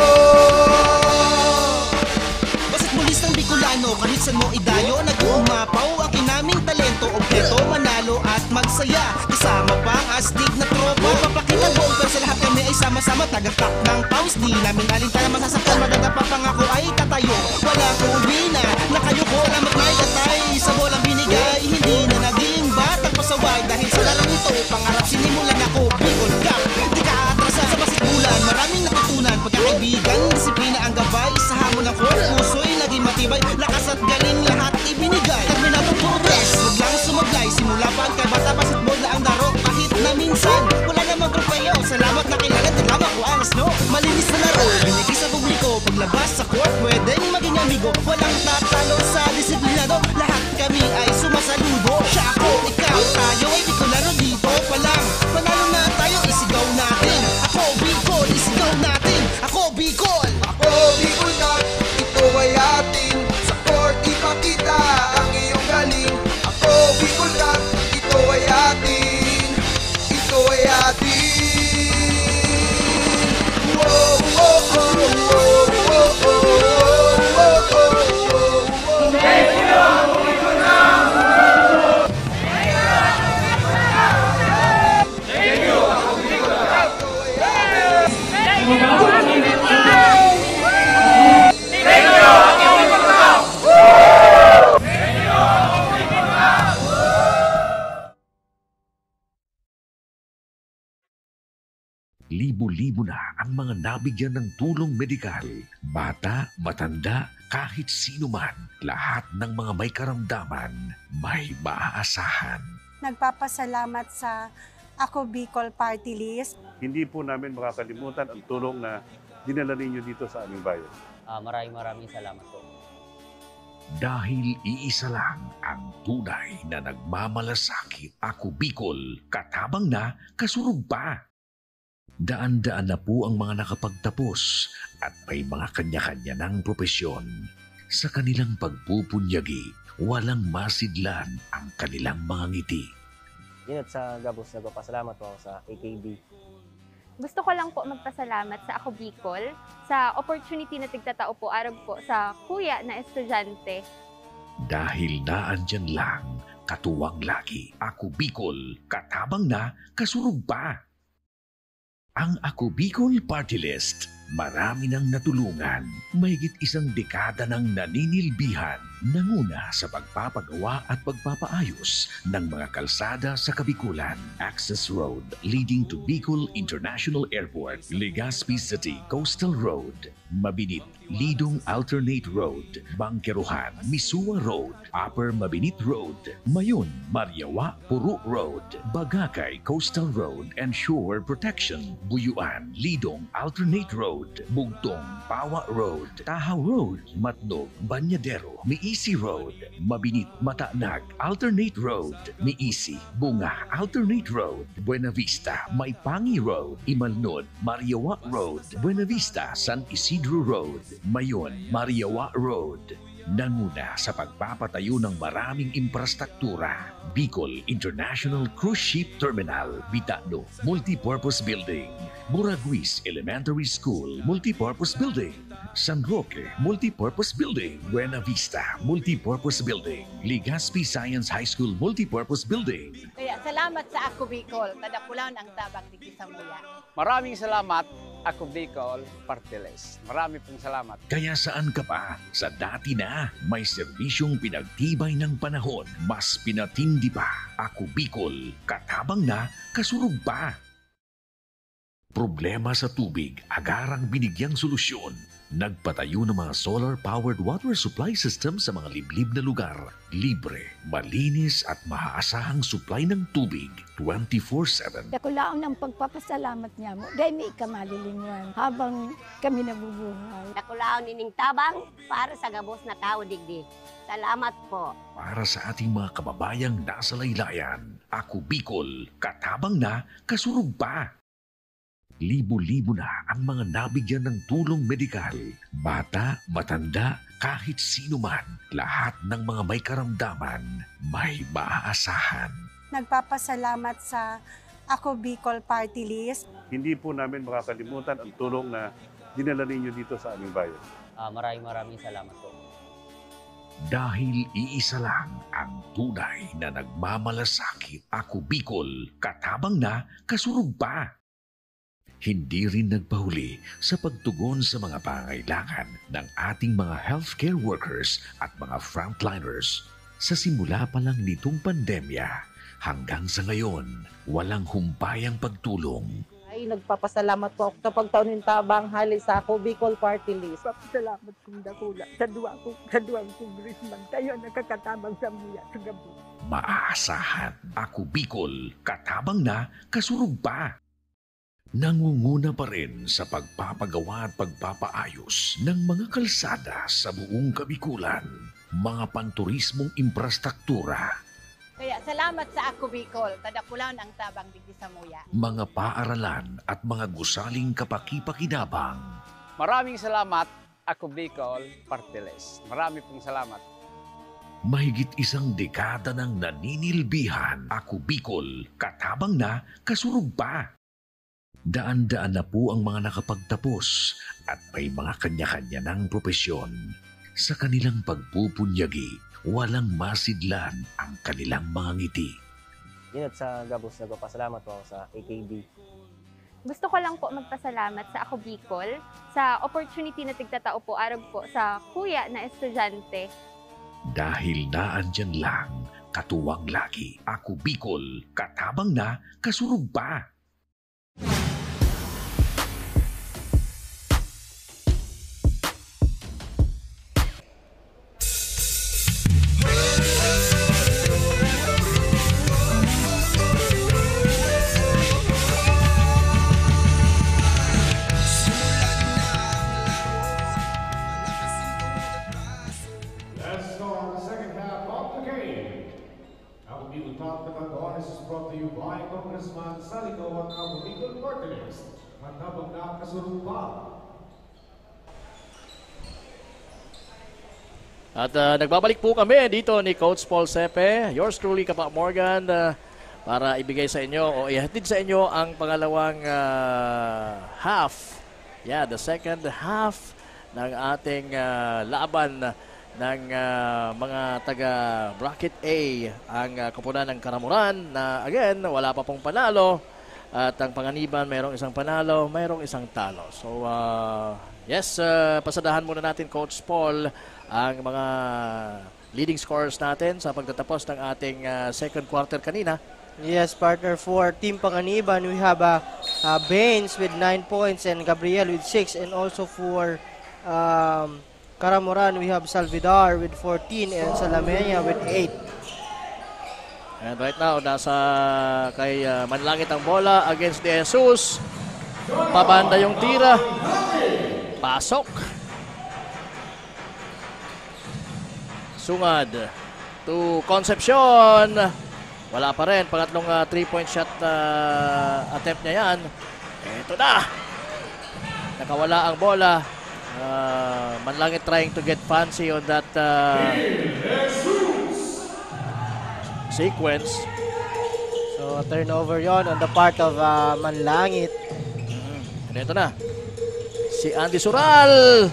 Basta't mulis ng Bicolano, kahit saan mo idayo, nag-uumapaw ang kinaming talento, objeto, manalo at magsaya. Kasama pa ang astig na tropa, papakita bomber sa lahat kami ay sama-sama. Tagatak ng paus, di namin alintana masasaktan. Maganda pa pangako ay tatayo, walang uuwi na, nakayuko na magnay-atay. Sa bolang binigay, hindi na naging batang pasaway. Dahil sa larong ito, pangarap sinimulan ako, Bicol Cup. Di ka aatrasa sa basketbulan, maraming natutunan. Pagkakaibigan, disiplina ang gabay. Sa hamon ng court, puso'y naging matibay. Lakas at galing lahat ibinigay. Terminatong progress, huwag lang sumablay. Simula pa ang kabata, basketball na ang laro. Kahit na minsan, wala namang grupayo. Salamat na kilala, talaga ko ang asno. Malinis na laro, binigay sa publiko. Paglabas sa court, pwedeng maging amigo. Walang tatalo sa disiplinado. Lahat kami ay sumasaludo. Siya ako, ikaw, tayo ay Bicolano dito pa lang. Panalo na tayo, isigaw natin. Ako Bicol, isigaw natin. Ako Bicol. Ako Bicol Cup, ito ay atin. Sa court ipakita ang iyong galing. Ako Bicol Cup, ito ay atin. Ito ay atin. Whoa, whoa, whoa, whoa, whoa, whoa, whoa, whoa, whoa. Libo-libo na ang mga nabigyan ng tulong medikal. Bata, matanda, kahit sino man, lahat ng mga may karamdaman, may maaasahan. Nagpapasalamat sa Ako Bicol Party List. Hindi po namin makakalimutan ang tulong na dinala ninyo dito sa aming bayan. Maraming salamat po. Dahil iisa lang ang tunay na nagmamalasakit. Ako Bicol, katabang na, kasurog pa. Daan-daan na po ang mga nakapagtapos at may mga kanya-kanya ng propesyon. Sa kanilang pagpupunyagi, walang masidlan ang kanilang mga ngiti. Yun at sa Gabos, nagpapasalamat po ako sa AKB. Gusto ko lang po magpasalamat sa Ako Bicol sa opportunity na tigtatao po araw po sa kuya na estudyante. Dahil naandyan lang, katuwang lagi. Ako Bicol, katabang na, kasurog pa. Ang Ako Bicol Party List, marami nang natulungan. Mahigit isang dekada nang naninilbihan, nanguna sa pagpapagawa at pagpapaayos ng mga kalsada sa Kabikulan. Access Road leading to Bicol International Airport, Legazpi City Coastal Road, Mabinit, Lidong Alternate Road, Bangkeruhan, Misua Road, Upper Mabinit Road, Mayon, Mariawa, Puro Road, Bagakay Coastal Road and Shore Protection, Buyuan, Lidong Alternate Road, Bugtong, Pawa Road, Tahaw Road, Matnog, Banyadero, Miisi Road, Mabinit, Matanag, Alternate Road, Miisi, Bunga, Alternate Road, Buena Vista, Maipangi Road, Imalnod, Mariawa Road, Buena Vista, San Isidro Road, Mayon, Mariawa Road. Nanguna sa pagpapatayo ng maraming infrastruktura. Bicol International Cruise Ship Terminal, Bitano, Multipurpose Building, Buraguis Elementary School, Multipurpose Building, San Roque, Multipurpose Building, Buena Vista, Multipurpose Building, Legazpi Science High School, Multipurpose Building. Kaya salamat sa Ako Bicol, tadapulan ang tabang di Sambuya. Maraming salamat, Ako Bicol Party List. Marami pong salamat. Kaya saan ka pa? Sa dati na, may serbisyong pinagtibay ng panahon. Mas pinatindi pa. Ako Bicol, katabang na, kasurog pa. Problema sa tubig, agarang binigyang solusyon. Nagpatayo ng mga solar-powered water supply system sa mga liblib na lugar. Libre, malinis at maaasahang supply ng tubig 24/7. Dakulaon ang pagpapasalamat niya mo dahil may kamalilingan habang kami nabubuhay. Dakulaon ining tabang para sa gabos na tao digdi. Salamat po. Para sa ating mga kababayang nasa laylayan, Ako Bicol, katabang na, kasurug pa. Libo-libo na ang mga nabigyan ng tulong medikal. Bata, matanda, kahit sino man, lahat ng mga may karamdaman, may maaasahan. Nagpapasalamat sa Ako Bicol Party List. Hindi po namin makakalimutan ang tulong na dinala ninyo dito sa aming bayan. Maraming salamat po. Dahil iisa lang ang tunay na nagmamalasakit. Ako Bicol, katabang na, kasurug pa. Hindi rin nagpahuli sa pagtugon sa mga pangailangan ng ating mga healthcare workers at mga frontliners. Sa simula pa lang nitong pandemya, hanggang sa ngayon, walang humpayang pagtulong. Ay, nagpapasalamat po ako sa pagtaon ng tabang hali sa Ako Bicol Party List. Papasalamat kong dakula sa duwang congressman. Kayo nakakatabang sa muya sa gabi. Maaasahan. Ako Bicol, katabang na, kasurug pa. Nangunguna pa rin sa pagpapagawa at pagpapaayos ng mga kalsada sa buong Kabikulan, mga panturismong infrastruktura, Kaya salamat sa Ako Bicol, tadakulaon ang tabang digdi sa muya. mga paaralan at mga gusaling kapaki-pakinabang. Maraming salamat, Ako Bicol Party List. Marami pong salamat. Mahigit isang dekada ng naninilbihan. Ako Bicol, katabang na, kasurug pa. Daan-daan na po ang mga nakapagtapos at may mga kanya-kanya ng propesyon. Sa kanilang pagpupunyagi, walang masidlan ang kanilang mga ngiti. Yun at sa gabos, nagpapasalamat po ako sa AKB. Gusto ko lang po magpasalamat sa Ako Bicol sa opportunity na tigtatao po arog po sa kuya na estudyante. Dahil naandyan lang, katuwang lagi. Ako Bicol, katabang na, kasurug pa. Let's start the second half of the game. Ako Bicol Top na Candoanes is brought to you by Congressman Salico at Ako Bicol Party List. Matabang na kasurug pa. At nagbabalik po kami dito ni Coach Paul Sepe, yours truly, Kapa Morgan, para ibigay sa inyo o ihatid sa inyo ang pangalawang half. Yeah, the second half ng ating laban ng mga taga Bracket A, ang koponan ng Karamuran na again, wala pa pong panalo. At ang Panganiban, mayroong isang panalo, mayroong isang talo. So, yes, pasadahan muna natin, Coach Paul, ang mga leading scorers natin sa pagtatapos ng ating second quarter kanina. Yes, partner, for Team Panganiban, we have Baines with 9 points and Gabriel with 6. And also for Karamuran, we have Salvidar with 14 and Salamea with 8. And right now, nasa kay Manlangit ang bola against De Jesus. Pabanda yung tira. Pasok. Sungad to Concepcion. Wala pa rin. Pangatlong 3-point shot attempt niya yan. Ito na. Nakawala ang bola. Manlangit trying to get fancy on that sequence. So, turnover yon on the part of Manlangit. And ito na. Si Andy Sural.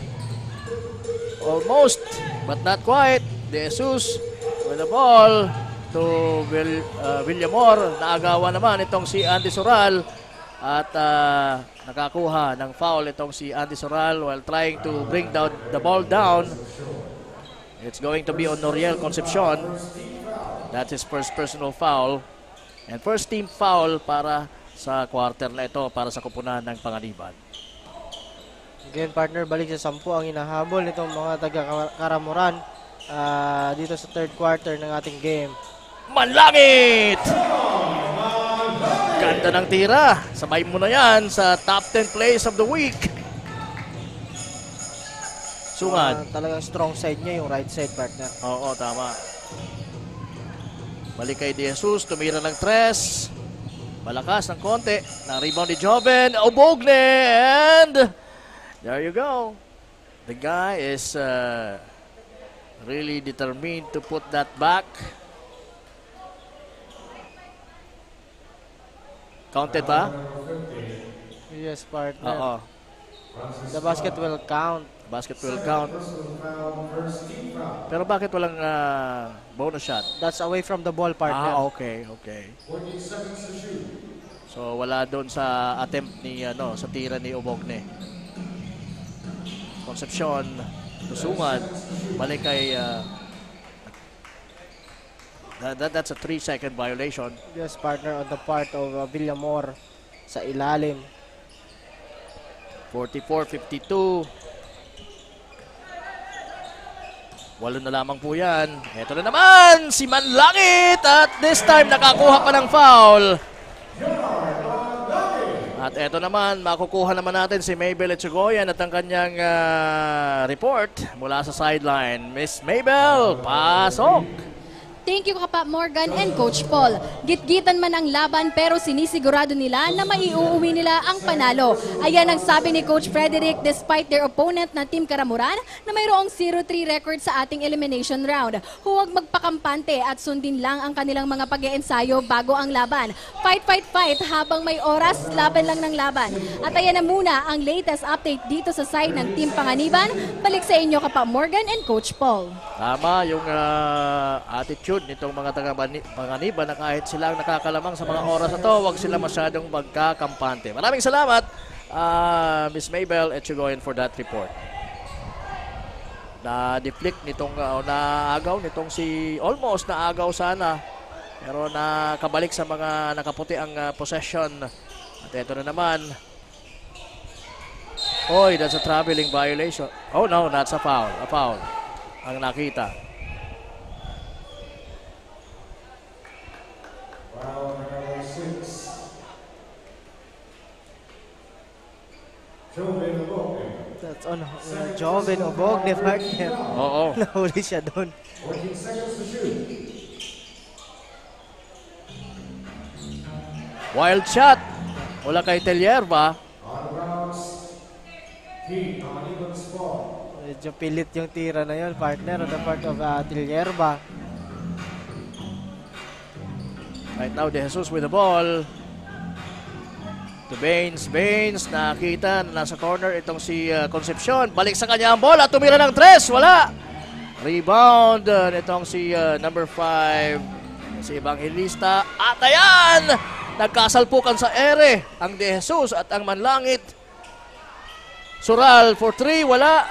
Almost, but not quite. De Jesus with the ball to Villamor. Naagawan naman itong si Andy Sural. At nakakuha ng foul itong si Andy Sural while trying to bring down the ball down. It's going to be on Noriel Concepcion. That's his first personal foul. And first team foul para sa quarter na ito para sa koponan ng Panganiban. Again, partner, balik sa 10 ang hinahabol nitong mga taga-Karamuran dito sa third quarter ng ating game. Manlangit! Ganda ng tira. Sabay mo na yan sa top 10 plays of the week. Sungad. Talagang strong side niya yung right side, partner. Oo, tama. Balik kay De Jesus, tumira ng 3. Malakas ng konti. Na-rebound ni Joven. Obogne! And there you go. The guy is really determined to put that back. Counted ba? Yes, partner. Oo. The basket will count. Basket will count. Pero bakit walang bonus shot? That's away from the ball, partner. Okay. So wala doon sa attempt ni sa tira ni Obogne. Concepcion, Tusungad, balik kay that's a 3-second violation. Yes, partner, on the part of Villamor sa ilalim. 44-52. Walo na lamang po yan. Ito na naman, si Manlangit. At this time, nakakuha pa ng foul. At ito naman, makukuha naman natin si Mabel Echegoyen at ang kanyang report mula sa sideline. Miss Mabel, pasok! Thank you, Kapa Morgan and Coach Paul. Gitgitan man ang laban pero sinisigurado nila na maiuuwi nila ang panalo. Ayan ang sabi ni Coach Frederick despite their opponent na Team Karamuran na mayroong 0-3 record sa ating elimination round. Huwag magpakampante at sundin lang ang kanilang mga pag-iensayo bago ang laban. Fight habang may oras, laban lang ng laban. At ayan na muna ang latest update dito sa side ng Team Panganiban. Balik sa inyo, Kapa Morgan and Coach Paul. Tama yung attitude nitong mga taga-Panganiban na kahit sila ang nakakalamang sa mga oras na to, huwag sila masyadong magkakampante. Maraming salamat, Miss Mabel Echegoyen, for that report. Na-deflect nitong, naagaw nitong si, almost naagaw sana, pero nakabalik sa mga nakaputi ang possession. At ito na naman. Oy, that's a traveling violation. Oh no, that's a foul. A foul ang nakita. That's on Joven Obogne, partner. Oo. Nahuli siya doon. Wild shot. Wala kay Telierba. Medyo pilit yung tira na yun, partner, on the part of Telierba. Right now, De Jesus with the ball. To Baines. Baines, nakita na nasa corner itong si Concepcion. Balik sa kanya ang bola. Tumira ng 3. Wala. Rebound nitong si number 5. Si Evangelista. At ayan! Nagkasalpukan sa ere ang De Jesus at ang Manlangit. Sural for 3. Wala.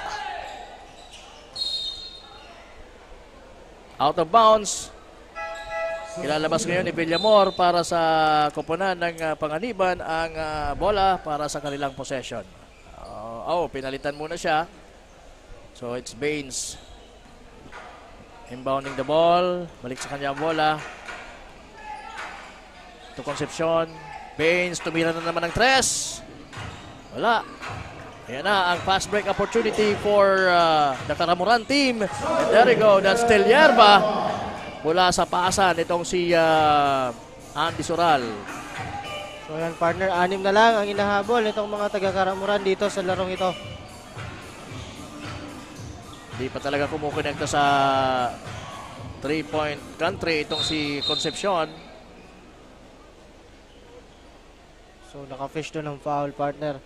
Out of bounds. Ilalabas ngayon ni Villamor para sa koponan ng Panganiban ang bola para sa kanilang possession. Pinalitan muna siya. So it's Baines. Inbounding the ball. Balik sa kanya ang bola. To Concepcion. Baines, tumira na naman ng 3. Wala. Ayan na ang fast break opportunity for the Karamuran team. And there you go. That's Telierba. Mula sa paasan itong si Andy Sural. So yan, partner, 6 na lang ang inahabol nitong mga taga-Karamuran dito sa larong ito. Hindi pa talaga kumukonekta sa 3-point country itong si Concepcion. So naka-fish doon ng foul, partner.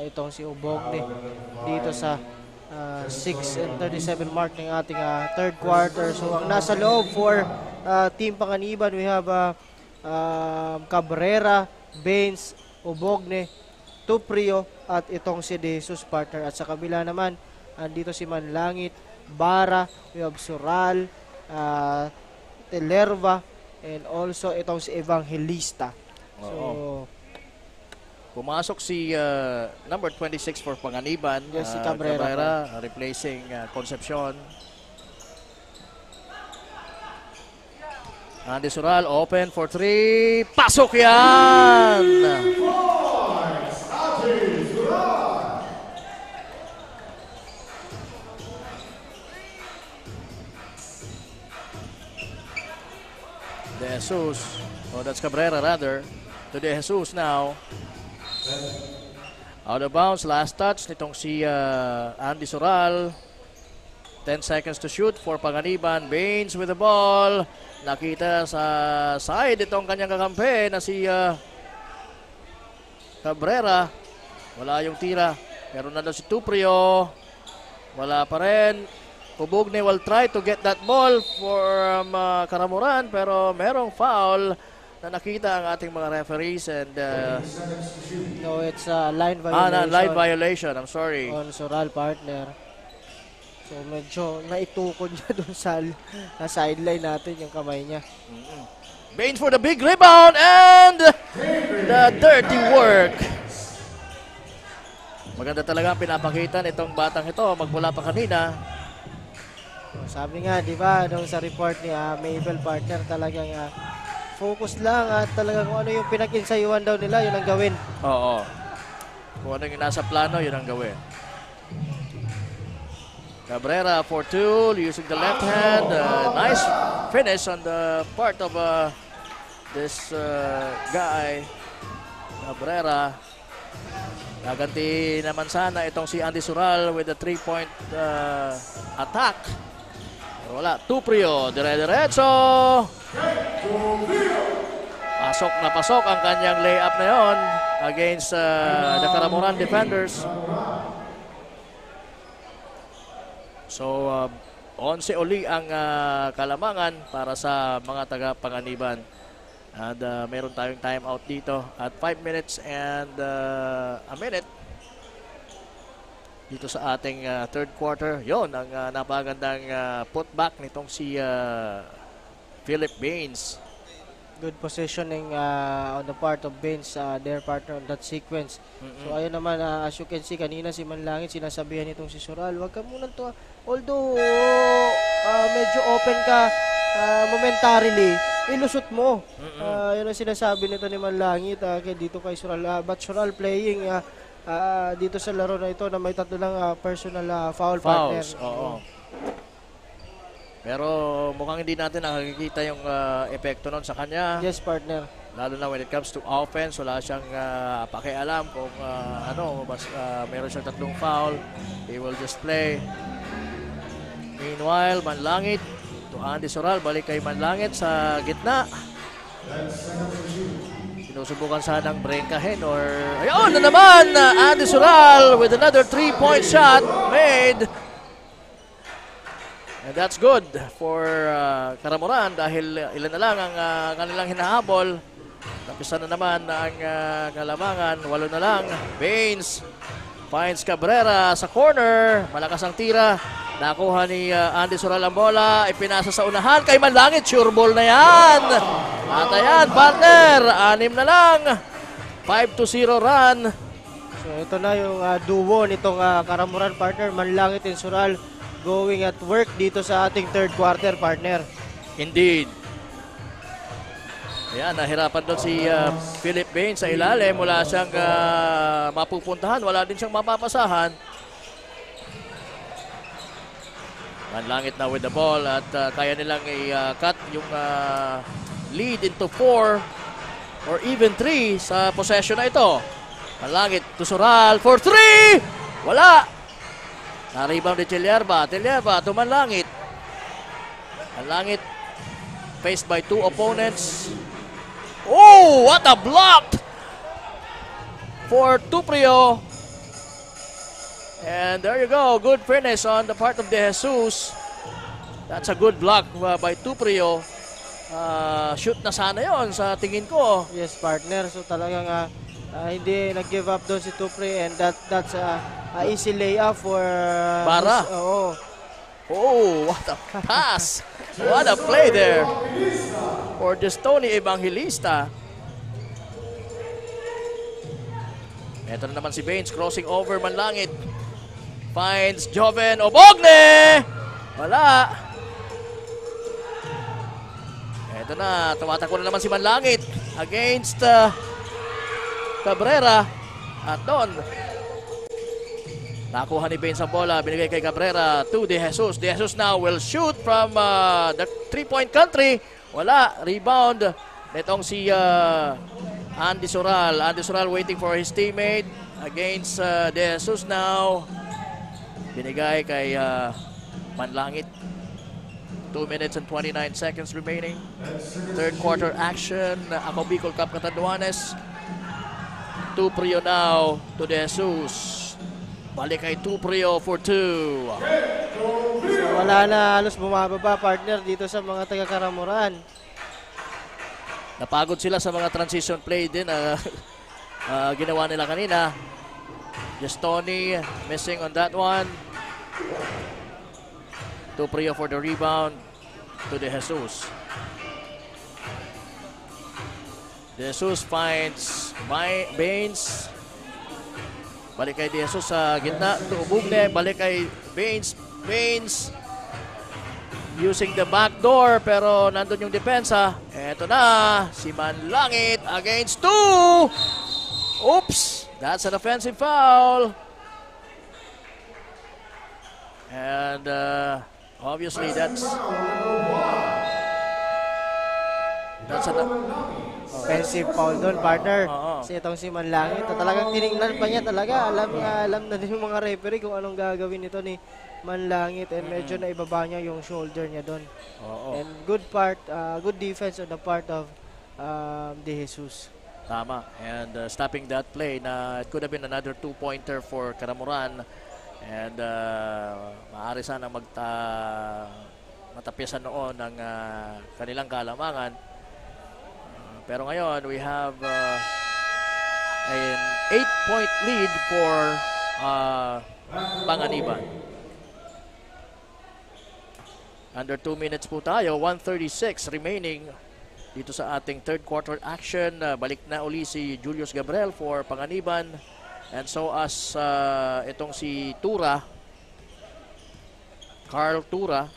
Itong si Obogne dito sa 6:37 mark ng ating third quarter. So ang nasa loob for Team Panganiban, we have Cabrera, Baines, Obogne, Tuprio at itong si De Jesus, partner. At sa kabila naman, andito si Manlangit, Bara, we have Sural, Telerva, and also itong si Evangelista. So Pumasok si number 26 for Panganiban. Yes, si Cabrera. Replacing Concepcion. Andy Sural, open for 3. Pasok yan! De Jesus. Oh, that's Cabrera rather. To De Jesus now. Out of bounds, last touch nitong si Andy Sural. 10 seconds to shoot for Panganiban. Baines with the ball. Nakita sa side itong kanyang kakampi na si Cabrera. Wala yung tira. Meron na daw si Tuprio. Wala pa rin. Pubugne will try to get that ball for Karamuran, pero merong foul na nakita ang ating mga referees and no, it's a line violation. Line violation, I'm sorry. On Sural, partner. So medyo naitukod niya doon sa sideline natin yung kamay niya. Baines for the big rebound and the dirty work. Maganda talaga ang pinapakita nitong batang ito magmula pa kanina. Sabi nga, di ba, nung sa report ni Mabel, partner, talagang focus lang at talagang kung ano yung pinag-insayuan daw nila, yun ang gawin. Oo. Kung ano yung nasa plano, yun ang gawin. Cabrera for 2, using the left hand. Nice finish on the part of this guy, Cabrera. Naganti naman sana itong si Andy Sural with a 3-point attack. Pero wala. Tuprio, dire-diretso. Pasok ang kanyang layup na yon against the Karamuran defenders. So, 11 uli ang kalamangan para sa mga taga-Panganiban. And meron tayong timeout dito at 5 minutes and a minute dito sa ating third quarter. Yon ang napagandang putback nitong si Philip Baines. Good positioning on the part of Baines, their partner on that sequence. So ayun naman, as you can see, kanina si Manlangit sinasabihan nitong si Sural, wag ka muna to. Although medyo open ka momentarily, ilusot mo. Yun ang sinasabi nito ni Manlangit dito kay Sural. But Sural playing dito sa laro na ito na may tatlo lang personal foul partner. Oo. Pero mukhang hindi natin nakikita yung epekto nun sa kanya. Yes, partner. Lalo na when it comes to offense, wala siyang pakialam kung meron siyang tatlong foul. He will just play. Meanwhile, Manlangit to Andy Sural. Balik kay Manlangit sa gitna. Sinusubukan sanang brengkahin or... Ayun na naman! Andy Sural with another 3-point shot made. And that's good for Karamuran dahil ilan na lang ang kanilang hinahabol. Tapisa na naman ang kalamangan. 8 na lang. Baines finds Cabrera sa corner. Malakas ang tira. Nakuha ni Andy Sural ang bola. Ipinasa sa unahan kay Manlangit. Sure ball na yan. At ayan, partner. 6 na lang. 5-0 run. So ito na yung duo nitong Karamuran, partner. Manlangit and Sural going at work dito sa ating third quarter, partner. Indeed. Ayan, nahirapan doon si Philip Baines sa ilalim. Wala siyang mapupuntahan. Wala din siyang mapapasahan. Manlangit na with the ball at kaya nilang i-cut yung lead into 4 or even 3 sa possession na ito. Manlangit to Sural for 3! Wala! Na-rebound ni Telierba. Telierba to Manlangit. Manlangit faced by 2 opponents. Oh, what a block for Tuprio. And there you go. Good finish on the part of De Jesus. That's a good block by Tuprio. Shoot na sana yon sa tingin ko. Yes, partner. So talagang hindi nag-give up doon si Tuprio and that's easy layup for Bara. Oh, what a pass. What a play there for Tony Evangelista. Ito na naman si Baines, crossing over Manlangit. Finds Joven Obogne! Wala. Ito na, tumatakbo na naman si Manlangit against Cabrera. At doon, nakuha ni Baines ang bola, binigay kay Cabrera to De Jesus. De Jesus now will shoot from the 3-point country. Wala, rebound. Netong si Andy Soral. Andy Soral waiting for his teammate against De Jesus now. Binigay kay Manlangit. 2 minutes and 29 seconds remaining. Third quarter action. Ako Bicol Cup Catanduanes. Tuprio now to De Jesus. Balik kay Tuprio for 2. So, wala na halos bumababa, partner, dito sa mga taga-Karamuran. Napagod sila sa mga transition play din ginawa nila kanina. Just Tony missing on that one. Tuprio for the rebound to De Jesus. De Jesus finds Baines. Balik kay De Jesus sa gitna. Ubugne. Balik kay Baines. Baines using the back door pero nandun yung depensa. Eto na. Si Manlangit against 2. Oops. That's an offensive foul. And obviously that's an offensive foul doon, partner. Kasi itong si Manlangit, talagang tinignan pa niya talaga. Alam na din yung mga referee kung anong gagawin nito ni Manlangit. And medyo naibaba niya yung shoulder niya doon. And good defense on the part of De Jesus. Tama. And stopping that play na it could have been another 2-pointer for Karamuran. And maaari sana matapyasan noon ng kanilang kalamangan. Pero ngayon, we have an 8-point lead for Panganiban. Under 2 minutes po tayo, 1:36 remaining dito sa ating third quarter action. Balik na uli si Julius Gabriel for Panganiban. And so as itong si Tura, Carl Tura,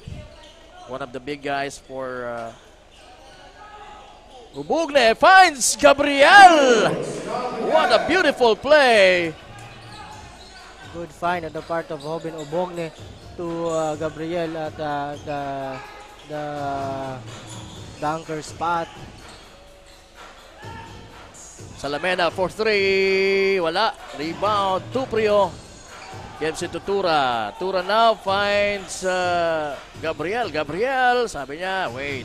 one of the big guys for Ubugne finds Gabriel. What a beautiful play. Good find on the part of Robin Ubugne to Gabriel at the dunker spot. Salamena for 3. Wala. Rebound. Tuprio gives it to Tura. Tura now finds Gabriel. Gabriel, sabi niya, wait.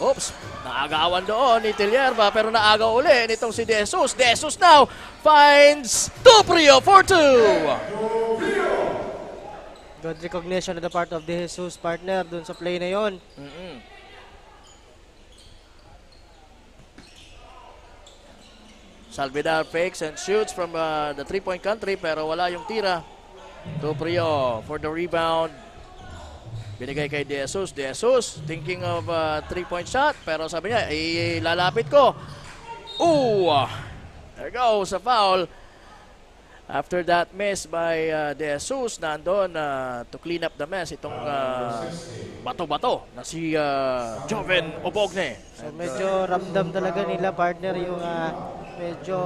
Oops. Naagawan doon ni Tilierba pero naagaw uli nitong si De Jesus. De Jesus now finds Tuprio for 2. Good recognition on the part of De Jesus, partner, dun sa play na yon. Salvidar fakes and shoots from the 3-point country pero wala yung tira. Tuprio for the rebound. Binigay kay De Jesus. De Jesus thinking of a 3-point shot pero sabi niya, lalapit ko. Ooh! There goes a foul. After that miss by De Jesus, nandun to clean up the mess itong bato-bato na si Joven Obogne. So medyo ramdam talaga nila, partner, yung medyo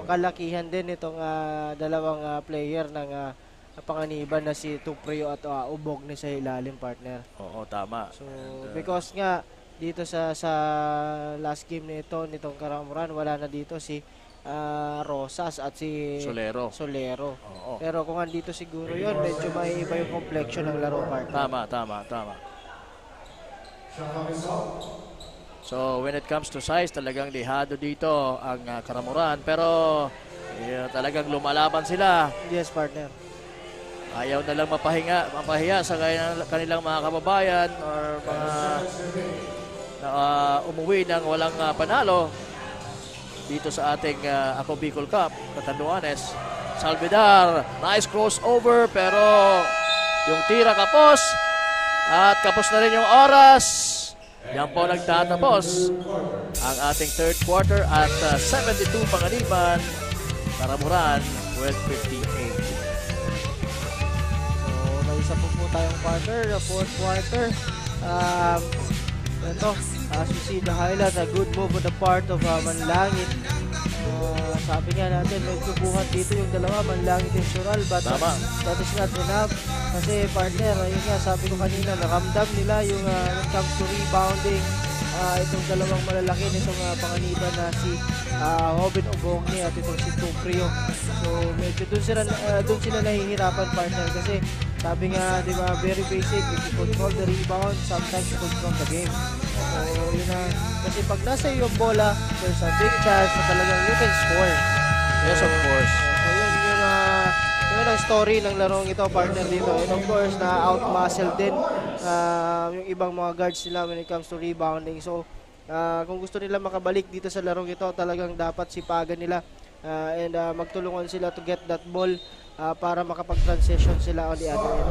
kalakihan din itong dalawang player ng Panganiban na si Tuprio at Ubogne sa ilalim, partner. Oo, tama. So because nga dito sa last game nito nitong Karamuran, wala na dito si Rosas at si Solero. Oo. Pero kung andito siguro yon, medyo may iba yung complexion ng laro, partner. Tama. So when it comes to size, talagang lihado dito ang Karamuran. Pero talagang lumalaban sila. Yes, partner. Ayaw na lang mapahiya sa kanilang mga kababayan or mga umuwi ng walang panalo dito sa ating Ako Bicol Cup Catanduanes. Salvidar, nice crossover pero yung tira kapos at kapos na rin yung oras. Yan po nagtatapos ang ating third quarter at 72 Panganiban, Karamuran with 58. So, may isa po tayong quarter, fourth quarter. Ito, as you see the highlight, a good move on the part of Manlangit. Sabi nga natin, medyo buhat dito yung dalawa, Manlangit and Sural, but that is not enough. Kasi partner, yun nga, sabi ko kanina, nakamdam nila yung when it comes to rebounding, itong dalawang malalaki nitong Panganiban na si Robin Obogne at itong si Tuprio. So medyo dun sila nahihirapan, partner, kasi sabi nga, di ba, very basic, if you control the rebound, sometimes you control the game. So yun na, kasi pag nasa iyo yung bola, there's a big chance na talagang you can score. Yes, of course. So yun ang story ng larong ito, partner, dito. And of course, na out-muscle din yung ibang mga guards nila when it comes to rebounding. So kung gusto nila makabalik dito sa larong ito, talagang dapat sipagan nila and magtulungan sila to get that ball para makapag-transition sila on the other end.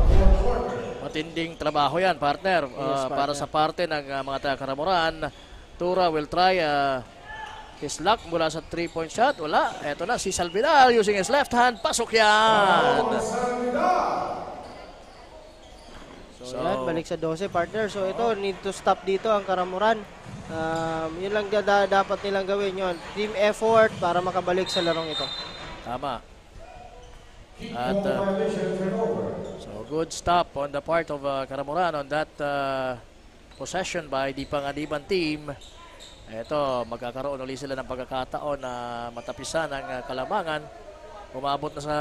Matinding trabaho yan, partner. Yes, partner. Para sa parte ng mga taga-Karamuran, Tura will try his luck mula sa 3-point shot. Wala. Eto na si Salvidar using his left hand. Pasok yan! So yan, balik sa 12, partner. So ito, need to stop dito ang Karamuran. Yun lang dapat nilang gawin yun. Team effort para makabalik sa larong ito. Tama. At so good stop on the part of Karamuran on that possession by the Panganiban team. Ito, magkakaroon ulit sila ng pagkakataon na matapisan ang Kalamangan. Umabot na sa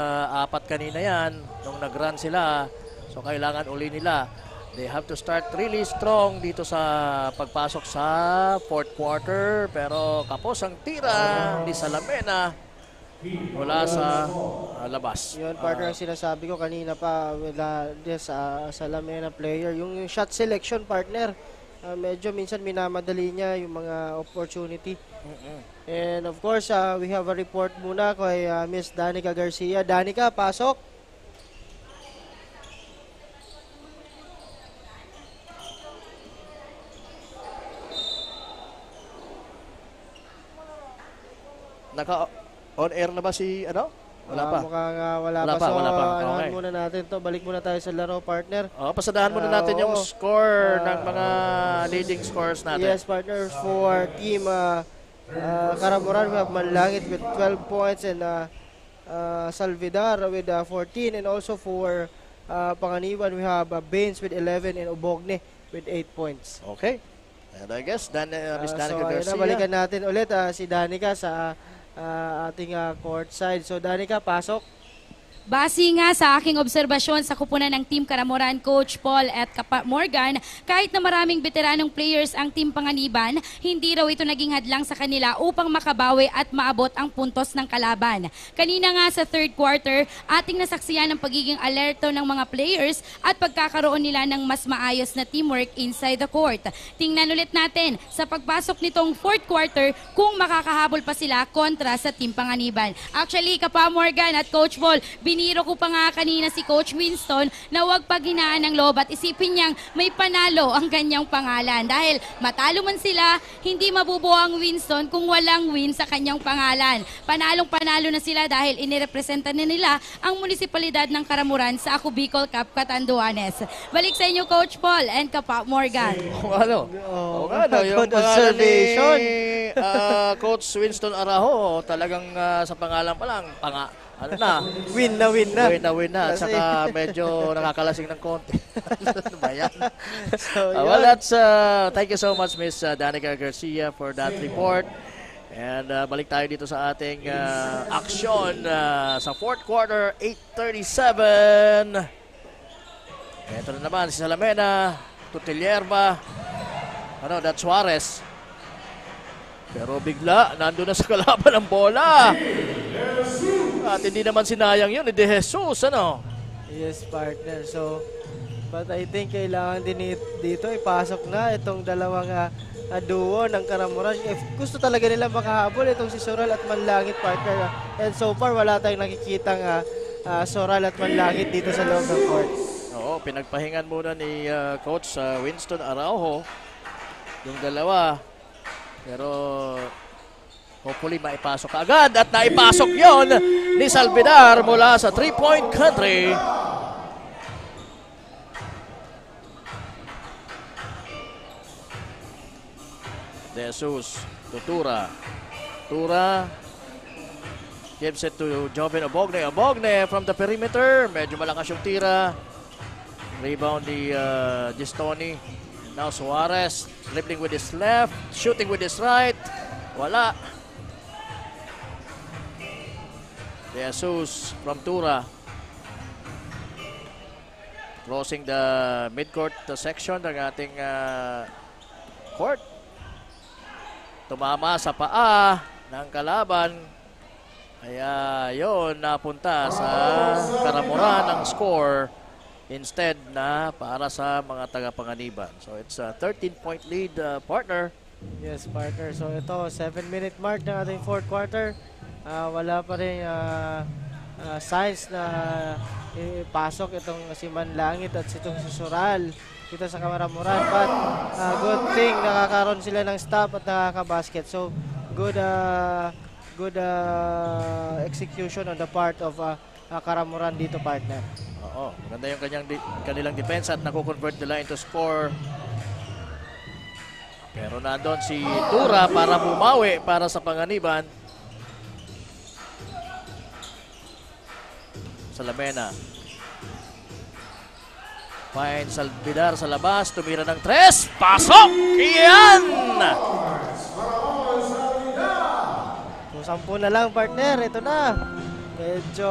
4 kanina yan nung nag-run sila. So kailangan uli nila. They have to start really strong dito sa pagpasok sa fourth quarter. Pero kapos ang tira ni Salamena mula sa labas. Yun, partner, ang sinasabi ko kanina pa sa Salamena player. Yung shot selection, partner, medyo minsan minamadali niya yung mga opportunity. And of course, we have a report muna kay Miss Danica Garcia. Danica, pasok. Naka-on air na ba si ano? Wala pa. Mukhang wala pa. So, Okay. Muna natin to. Balik muna tayo sa laro, partner. Pasadahan muna natin yung score ng mga leading scores natin. Yes, partners, for team Karamuran, we have Manlangit with 12 points and Salvidar with 14. And also for Panganiban, we have Baines with 11 and Obogne with 8 points. Okay. And I guess Miss Danica Garcia. Balikan natin ulit si Danica sa ating court side. So Danica, pasok. Base nga sa aking obserbasyon sa kupunan ng Team Karamuran, Coach Paul at Kapa Morgan, kahit na maraming veteranong players ang Team Panganiban, hindi raw ito naging hadlang sa kanila upang makabawi at maabot ang puntos ng kalaban. Kanina nga sa third quarter, ating nasaksiyan ang pagiging alerto ng mga players at pagkakaroon nila ng mas maayos na teamwork inside the court. Tingnan ulit natin sa pagpasok nitong fourth quarter kung makakahabol pa sila kontra sa Team Panganiban. Actually, Kapa Morgan at Coach Paul, biniro ko pa nga kanina si Coach Winston na huwag paghinaan ng loob at isipin niyang may panalo ang kanyang pangalan. Dahil matalo man sila, hindi mabubuo ang Winston kung walang win sa kanyang pangalan. Panalong-panalo na sila dahil inirepresenta na nila ang munisipalidad ng Karamuran sa Ako Bicol Cup Catanduanes. Balik sa inyo, Coach Paul and Kapa Morgan. Yung pangalan ni Coach Winston Araho, talagang sa pangalan pa lang, win na. Win na. At saka medyo nakakalasing ng konti. Ano ba yan? Well, that's, thank you so much, Miss Danica Garcia, for that report. And balik tayo dito sa ating aksyon sa fourth quarter, 8:37. Ito na naman si Salamena, Tutilierba, that's Suarez. Pero bigla, nandun na sa kalaban ang bola. At hindi naman sinayang yun, De Jesus, Yes, partner. So, but I think kailangan din dito ipasok na itong dalawang duo ng Karamuran. If gusto talaga nila makahabol itong si Soral at Manlangit, partner. And so far, wala tayong nakikitang Soral at Manlangit dito sa loob ng court. Oo, pinagpahingan muna ni Coach Winston Araujo yung dalawa. Pero Hopefully maipasok agad at naipasok yon ni Salvidar mula sa 3-point country. De Jesus to Tura. Tura gives it to Joven Obogne. Obogne from the perimeter. Medyo malakas yung tira. Rebound ni Gistoni. Now Suarez dribbling with his left, shooting with his right. Wala. De Jesus from Tura. Crossing the midcourt section ng ating court. Tumama sa paa ng kalaban. Kaya yun, napunta sa karamuran ng score instead na para sa mga taga-Panganiban. So it's a 13-point lead, partner. Yes, partner. So ito, 7-minute mark ng ating fourth quarter. Wala pa rin signs na ipasok itong si Manlangit at itong si Sural dito sa Karamuran. But good thing, nakakaroon sila ng stop at nakaka-basket. So good execution on the part of Karamuran dito, partner. Oo, maganda yung kanilang depensa at nakukonvert nila into score. Pero nandun si Tura para bumawi para sa Panganiban. Salamena. Fine, Salvidar sa labas. Tumira ng 3. Pasok! Iyan! So 10 na lang, partner. Ito na. Medyo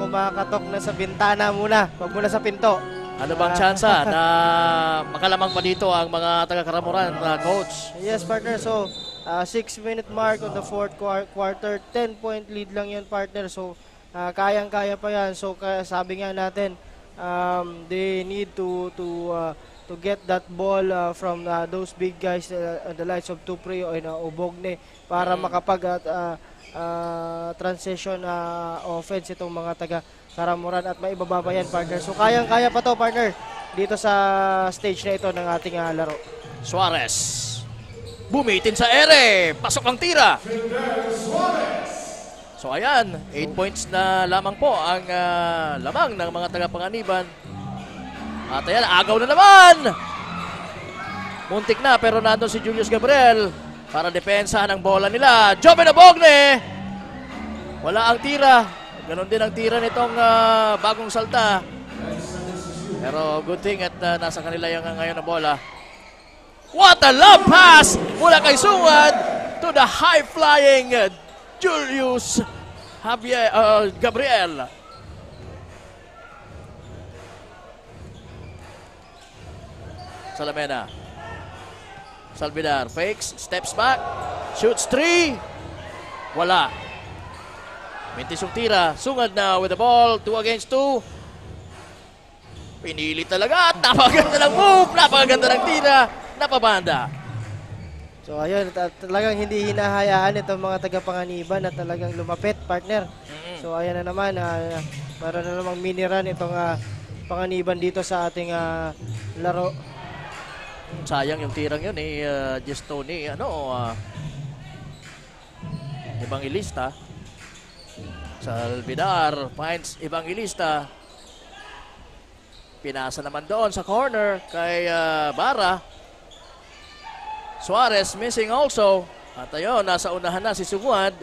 kumakatok na sa bintana muna. Huwag muna sa pinto. Ano bang tsansa na makalamang pa dito ang mga taga-Karamuran, coach? Yes, partner. So 6-minute mark on the fourth quarter. 10-point lead lang yan, partner. So kayang-kaya pa yan. So sabi nga natin, they need to get that ball from those big guys, the likes of Tupri o Obogne, para makapag transition offense itong mga taga-Karamuran at maibaba pa yan, partner. So kayang-kaya pa to, partner, dito sa stage na ito ng ating laro. Suarez bumitin sa ere, pasok ang tira. So ayan, 8 points na lamang po ang lamang ng mga taga-Panganiban. At ayan, agaw na naman. Muntik na pero nandun si Julius Gabriel para depensa ng bola nila. Joven Obogne. Wala ang tira. Ganon din ang tira nitong bagong salta. Pero good thing at nasa kanila yung ngayon na bola. What a love pass mula kay Sungad to the high-flying Julius Gabriel. Salamena. Salvidar fakes, steps back, shoots 3. Wala. Mintis yung tira. Sungad na with the ball. 2 against 2. Pinili talaga at napakaganda ng move. Napakaganda ng tira. Napabanda. So ayun, talagang hindi hinahayaan itong mga taga-Panganiban na talagang lumapit, partner. So ayan na naman, para na namang mini run itong Panganiban dito sa ating laro. Sayang yung tirang yun Gistoni, Evangelista. Salvidar finds Evangelista. Pinasa naman doon sa corner kay Bara. Suarez missing also. At ayun, nasa unahan na si Sumuad.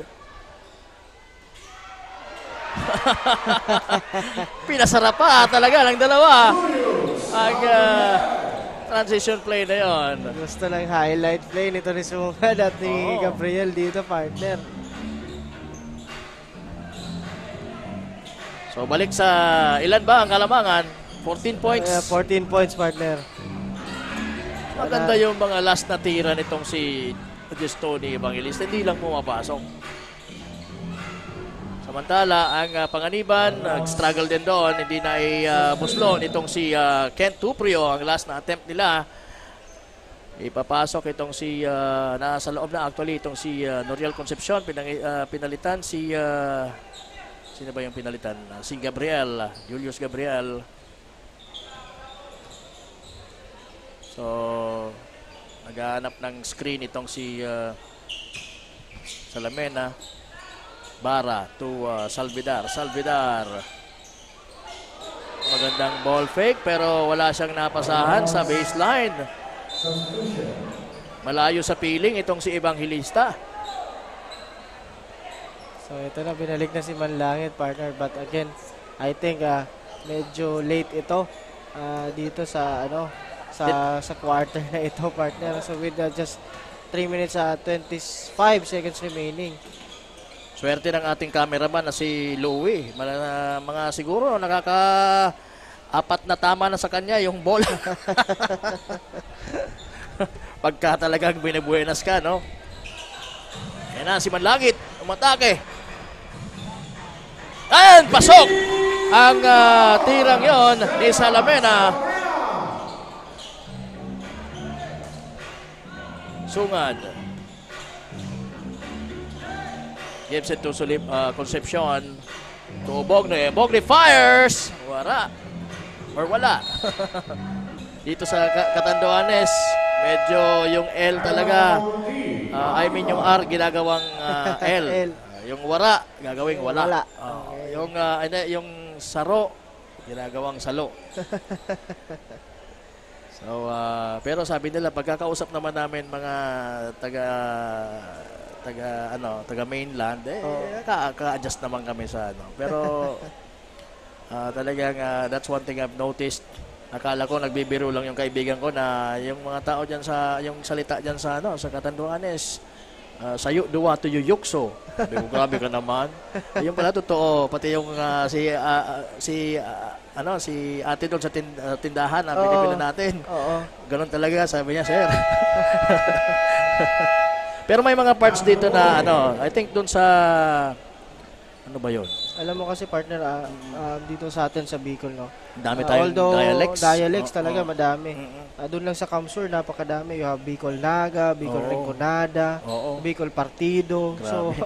Pinasarap pa talaga ng dalawa ang transition play na yon. Gusto lang highlight play nito ni Sumuad at ni Gabriel dito, partner. So balik sa ilan ba ang kalamangan? 14 points. 14 points, partner. Maganda yung mga last na tira nitong si Gistoni Evangelista. Hindi lang pumapasok. Samantala, ang Panganiban, nag-struggle din doon. Hindi na i-buslon itong si Kent Tuprio. Ang last na attempt nila. Ipapasok itong si, nasa loob na actually, itong si Noriel Concepcion. Pinalitan si, sino ba yung pinalitan? Si Gabriel, Julius Gabriel. So, naghahanap ng screen itong si Salamena. Bara to Salvidar. Salvidar. Magandang ball fake pero wala siyang napasahan sa baseline. Malayo sa piling itong si Evangelista. So ito na, binalik na si Manlangit, partner. But again, I think medyo late ito dito sa sa quarter na ito, partner. So with just 3 minutes 25 seconds remaining. Swerte ng ating cameraman na si Louie. Mga siguro nakaka-4 na tama na sa kanya yung bola. Pagka talagang binibuenas ka, no? Yan na si Manlangit. Umatake. Ayan, pasok! Ang tirang yon ni Salamena. Sungad. Gives it to Concepcion. To Bogne. Bogne fires! Wala. Or wala. Dito sa Catanduanes, medyo yung L talaga. I mean yung R ginagawang L. Yung wara, gagawing wala. Yung saro, ginagawang salo. So, pero sabi nila, pagkakausap naman namin mga taga mainland, ka-adjust naman kami sa Pero, talagang, that's one thing I've noticed. Akala ko nagbibiro lang yung kaibigan ko na yung mga tao diyan yung salita diyan sa Catanduanes, sayo duwa to yukso. Sabi ko, grabe ka naman. Yung pala totoo, pati yung si ate doon sa tindahan na binibili natin. Ganon talaga, sabi niya, sir. Pero may mga parts dito na I think doon sa ano ba yun? Alam mo kasi, partner, dito sa atin sa Bicol, no? Dami tayong dialects talaga, madami. Doon lang sa Kamsur, napakadami. You have Bicol Naga, Bicol Rinconada, Bicol Partido. Grabe. So,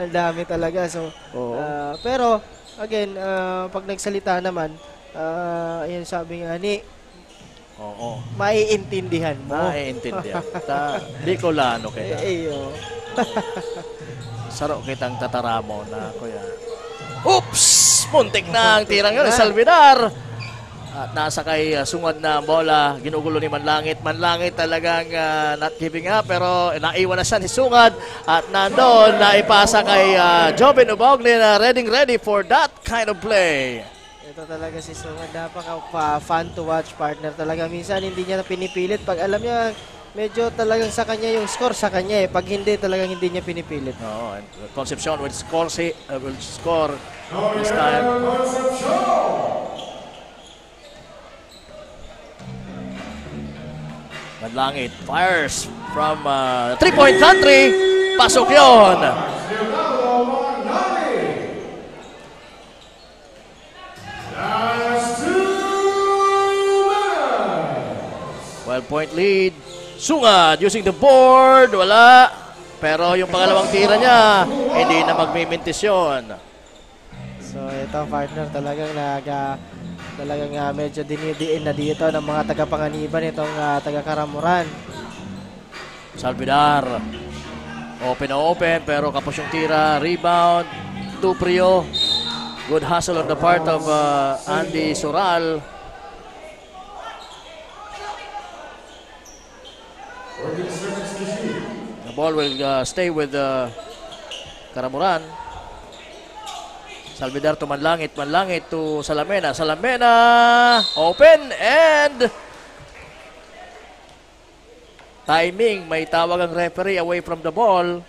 ang dami talaga. So, pero, again, pag nagsalita naman, yan sabi nga ni, maiintindihan mo. Maiintindihan. Bicolano kaya. Saro kitang tataramo na kuya. Oops! Muntik na ang tirang yun. Salvidar. At nasa kay sungad na bola. Ginugulo ni Manlangit. Manlangit talagang not giving up. Pero naiwan na siya ni Sungad. At nandun, naipasa kay Jobin Ubogne na ready for that kind of play. Ito talaga si Sungad. Napaka-fun to watch, partner. Talaga minsan hindi niya na pinipilit. Pag alam niya, medyo talagang sa kanya yung score sa kanya. Pag hindi, talagang hindi niya pinipilit. And Concepcion will score this time. Manlangit fires from 3-point country. Pasok yun. Point lead. Sungad using the board. Wala. Pero yung pangalawang tira niya, hindi na magmimintis yun. So ito, partner, talagang medyo dinidiin na dito ng mga taga-Panganiban itong taga-Karamuran. Salvidar. Open pero kapos yung tira. Rebound. Tuprio. Good hustle on the part of Andy Soral. The ball will stay with Karamuran. Salvidar to Manlangit. Manlangit to Salamena. Salamena open and timing. May tawag ang referee away from the ball.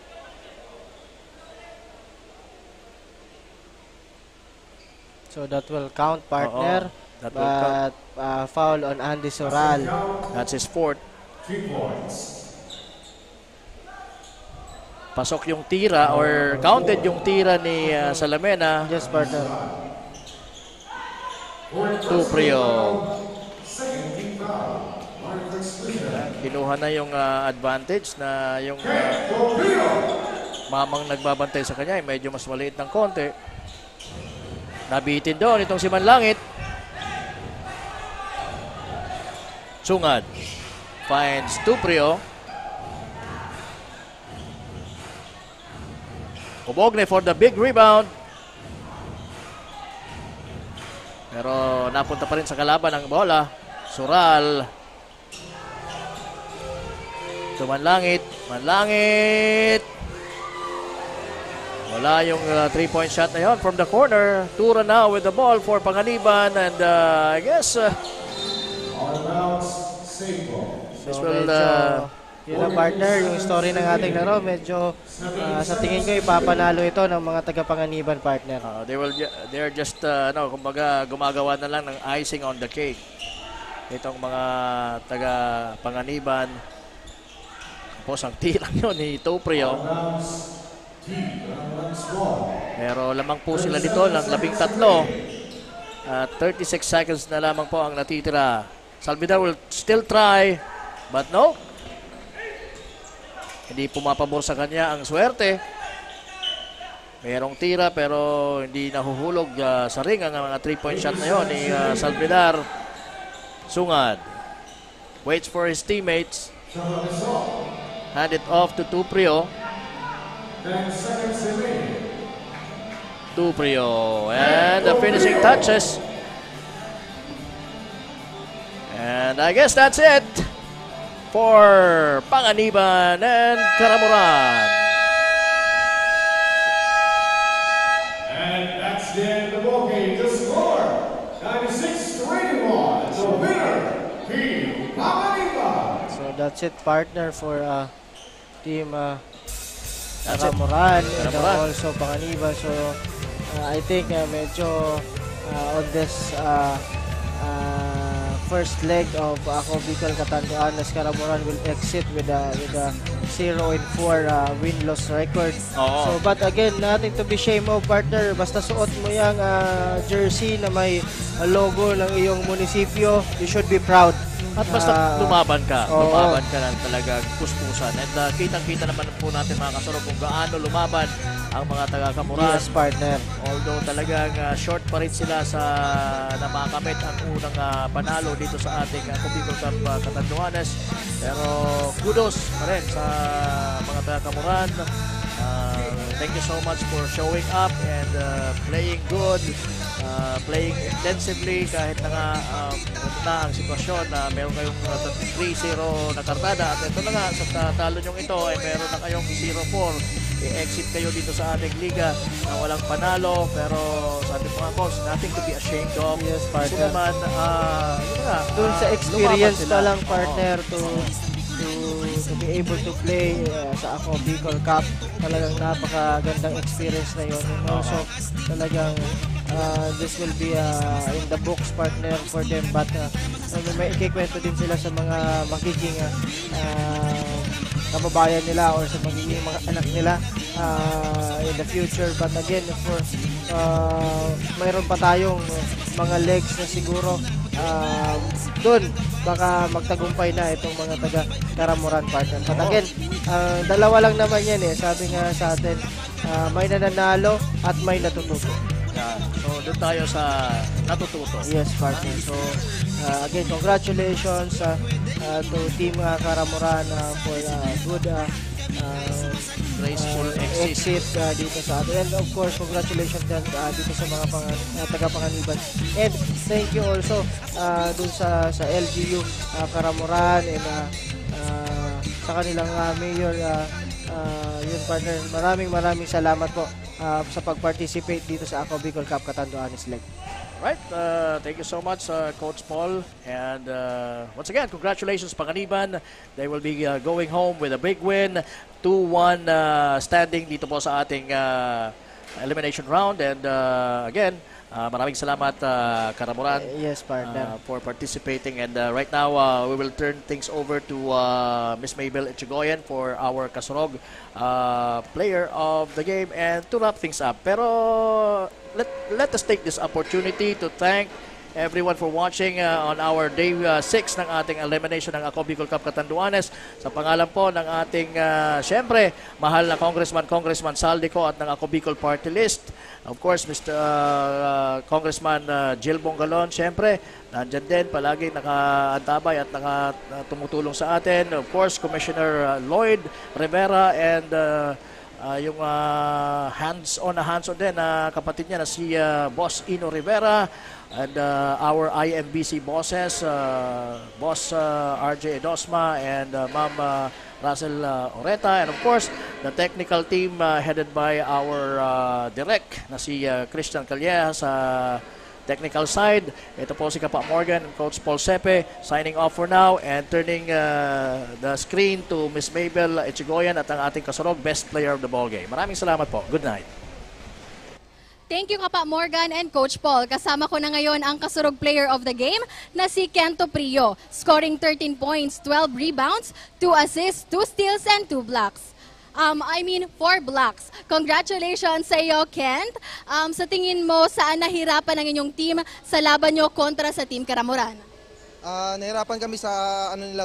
So that will count, partner. But foul on Andy Soral. That's his fourth. 3 points. Pasok yung tira or counted yung tira ni Salamena. Yes, partner. Tuprio. Kinuha na yung advantage na yung mamang nagbabantay sa kanya. Medyo mas maliit ng konti. Nabitin doon itong si Manlangit. Sungad finds Tuprio. Ubogne for the big rebound. Pero napunta pa rin sa kalaban ang bola. Sural. Manlangit. Wala yung 3-point shot na yun from the corner. Tura now with the ball for Panganiban. And I guess this will yun ang partner, yung story ng ating laro, medyo sa tingin ko ipapanalo ito ng mga taga-Panganiban, partner. They're just kumbaga gumagawa na lang ng icing on the cake. Itong mga taga-Panganiban. Tapos ang tilang yun ni Tuprio. Pero lamang po sila dito ng 13. 36 seconds na lamang po ang natitira. Salvidar will still try, but no. Hindi pumapabor sa kanya ang swerte. Merong tira pero hindi nahuhulog sa ring ang mga 3-point shot na yun ni Salvidar. Sungad waits for his teammates. Hand it off to Tuprio. Tuprio and the finishing touches. And I guess that's it for Panganiban and Karamuran. And that's the end of the ball game. The score, 96-21. The winner, Team Panganiban. So that's it, partner, for Team Karamuran and also Panganiban. So I think medyo on this first leg of Ako Bicol Catanduanes, Karamuran will exit with a 0-4 win-loss record. So but again, nothing to be shame of, partner. Basta suot mo yung jersey na may logo ng iyong munisipyo, you should be proud. At basta lumaban ka. Lumaban ka lang talaga puspusan. And kitang-kita naman po natin mga kasaro kung gaano lumaban ang mga taga-Kamuran. Yes, partner. Although talagang short pa rin sila sa na makamit ang unang panalo dito sa ating Ako Bicol Cup Catanduanes. Pero kudos pa rin sa mga taga-Kamuran. Thank you so much for showing up and playing good. Playing intensively kahit na nga na ang sitwasyon na meron kayong 3-0 na kartada at ito na nga sa talo nyong ito ay meron na kayong 0-4. I-exit kayo dito sa ating liga na walang panalo pero sa ating mga coach, nothing to be ashamed of. Yes, partner. Naman, doon sa experience pa lang, partner, to be able to play sa Ako Bicol Cup, talagang napakagandang experience na yun. And also, talagang this will be in the books, partner, for them. But may ikikwento din sila sa mga magiging kababayan nila or sa magiging mga anak nila in the future. But again, for mayroon pa tayong mga legs na siguro doon baka magtagumpay na itong mga taga Karamuran, partner. But again, dalawa lang naman yan eh. Sabi nga sa atin, may nananalo at may natututo. Yeah. So doon tayo sa natututo. Yes, partner. So again, congratulations to Team Karamuran for good graceful exit dito sa atin. And of course, congratulations din dito sa mga taga-Panganiban. And thank you also dun sa LGU Karamuran and sa kanilang mayor, yun, partner. Maraming salamat po sa pag-participate dito sa Ako Bicol Cup Catanduanes Leg. Right, thank you so much, Coach Paul. And once again, congratulations, Panganiban. They will be going home with a big win. 2-1 standing dito po sa ating elimination round. And again, maraming salamat, Karamuran, yes, partner, for participating. And right now, we will turn things over to Miss Mabel Echegoyen for our Kasurog player of the game and to wrap things up. Pero let us take this opportunity to thank everyone for watching on our day 6 ng ating elimination ng Ako Bicol Cup Catanduanes. Sa pangalan po ng ating syempre mahal na Congressman Saldico at ng Ako Bicol Party List. Of course, Mr. Congressman Jill Bongalon, syempre nandyan din palagi nakaantabay at tumutulong sa atin. Of course, Commissioner Lloyd Rivera and yung hands-on din na kapatid niya na si Boss Ino Rivera, and our IMBC bosses, Boss RJ Edosma and Ma'am Russell Oreta, and of course the technical team headed by our direct na si Christian Calleja sa technical side. Ito po si Kapa Morgan and Coach Paul Sepe signing off for now and turning the screen to Miss Mabel Echigoyan at ang ating kasurog best player of the ball game. Maraming salamat po. Good night. Thank you, Kapa Morgan and Coach Paul. Kasama ko na ngayon ang kasurog player of the game na si Kento Prio, scoring 13 points, 12 rebounds, 2 assists, 2 steals, and 2 blocks. 4 blocks. Congratulations sa iyo, Kent. Sa tingin mo, saan nahirapan ang inyong team sa laban nyo kontra sa Team Karamoran? Nahirapan kami sa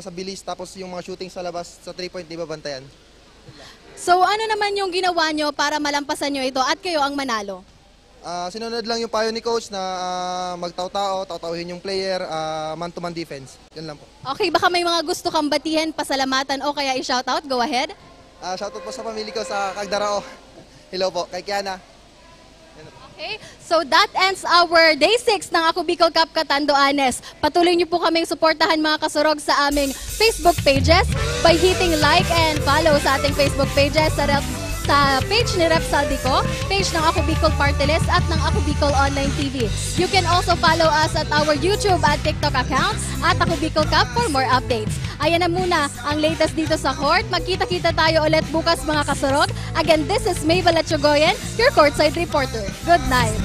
sa bilis, tapos yung mga shooting sa labas sa 3-point di ba bantayan. So ano naman yung ginawa nyo para malampasan nyo ito at kayo ang manalo? Sinunod lang yung payo ni Coach na taw-tawin yung player, man-to-man defense. Yan lang po. Okay, baka may mga gusto kang batihin, pasalamatan o kaya i-shoutout? Go ahead. Shoutout po sa pamilya ko sa Cagdarao. Hello po, kay Kiana. Okay, so that ends our Day 6 ng Ako Bicol Cup Catanduanes. Patuloy niyo po kaming suportahan mga kasurog sa aming Facebook pages by hitting like and follow sa ating Facebook pages sa page ni Rep Saldico, page ng Ako Bicol Party List at ng Ako Bicol Online TV. You can also follow us at our YouTube at TikTok accounts at Ako Bicol Cup for more updates. Ayan na muna ang latest dito sa court. Magkita-kita tayo ulit bukas mga kasurog. Again, this is Mabel Echigoyan, your courtside reporter. Good night.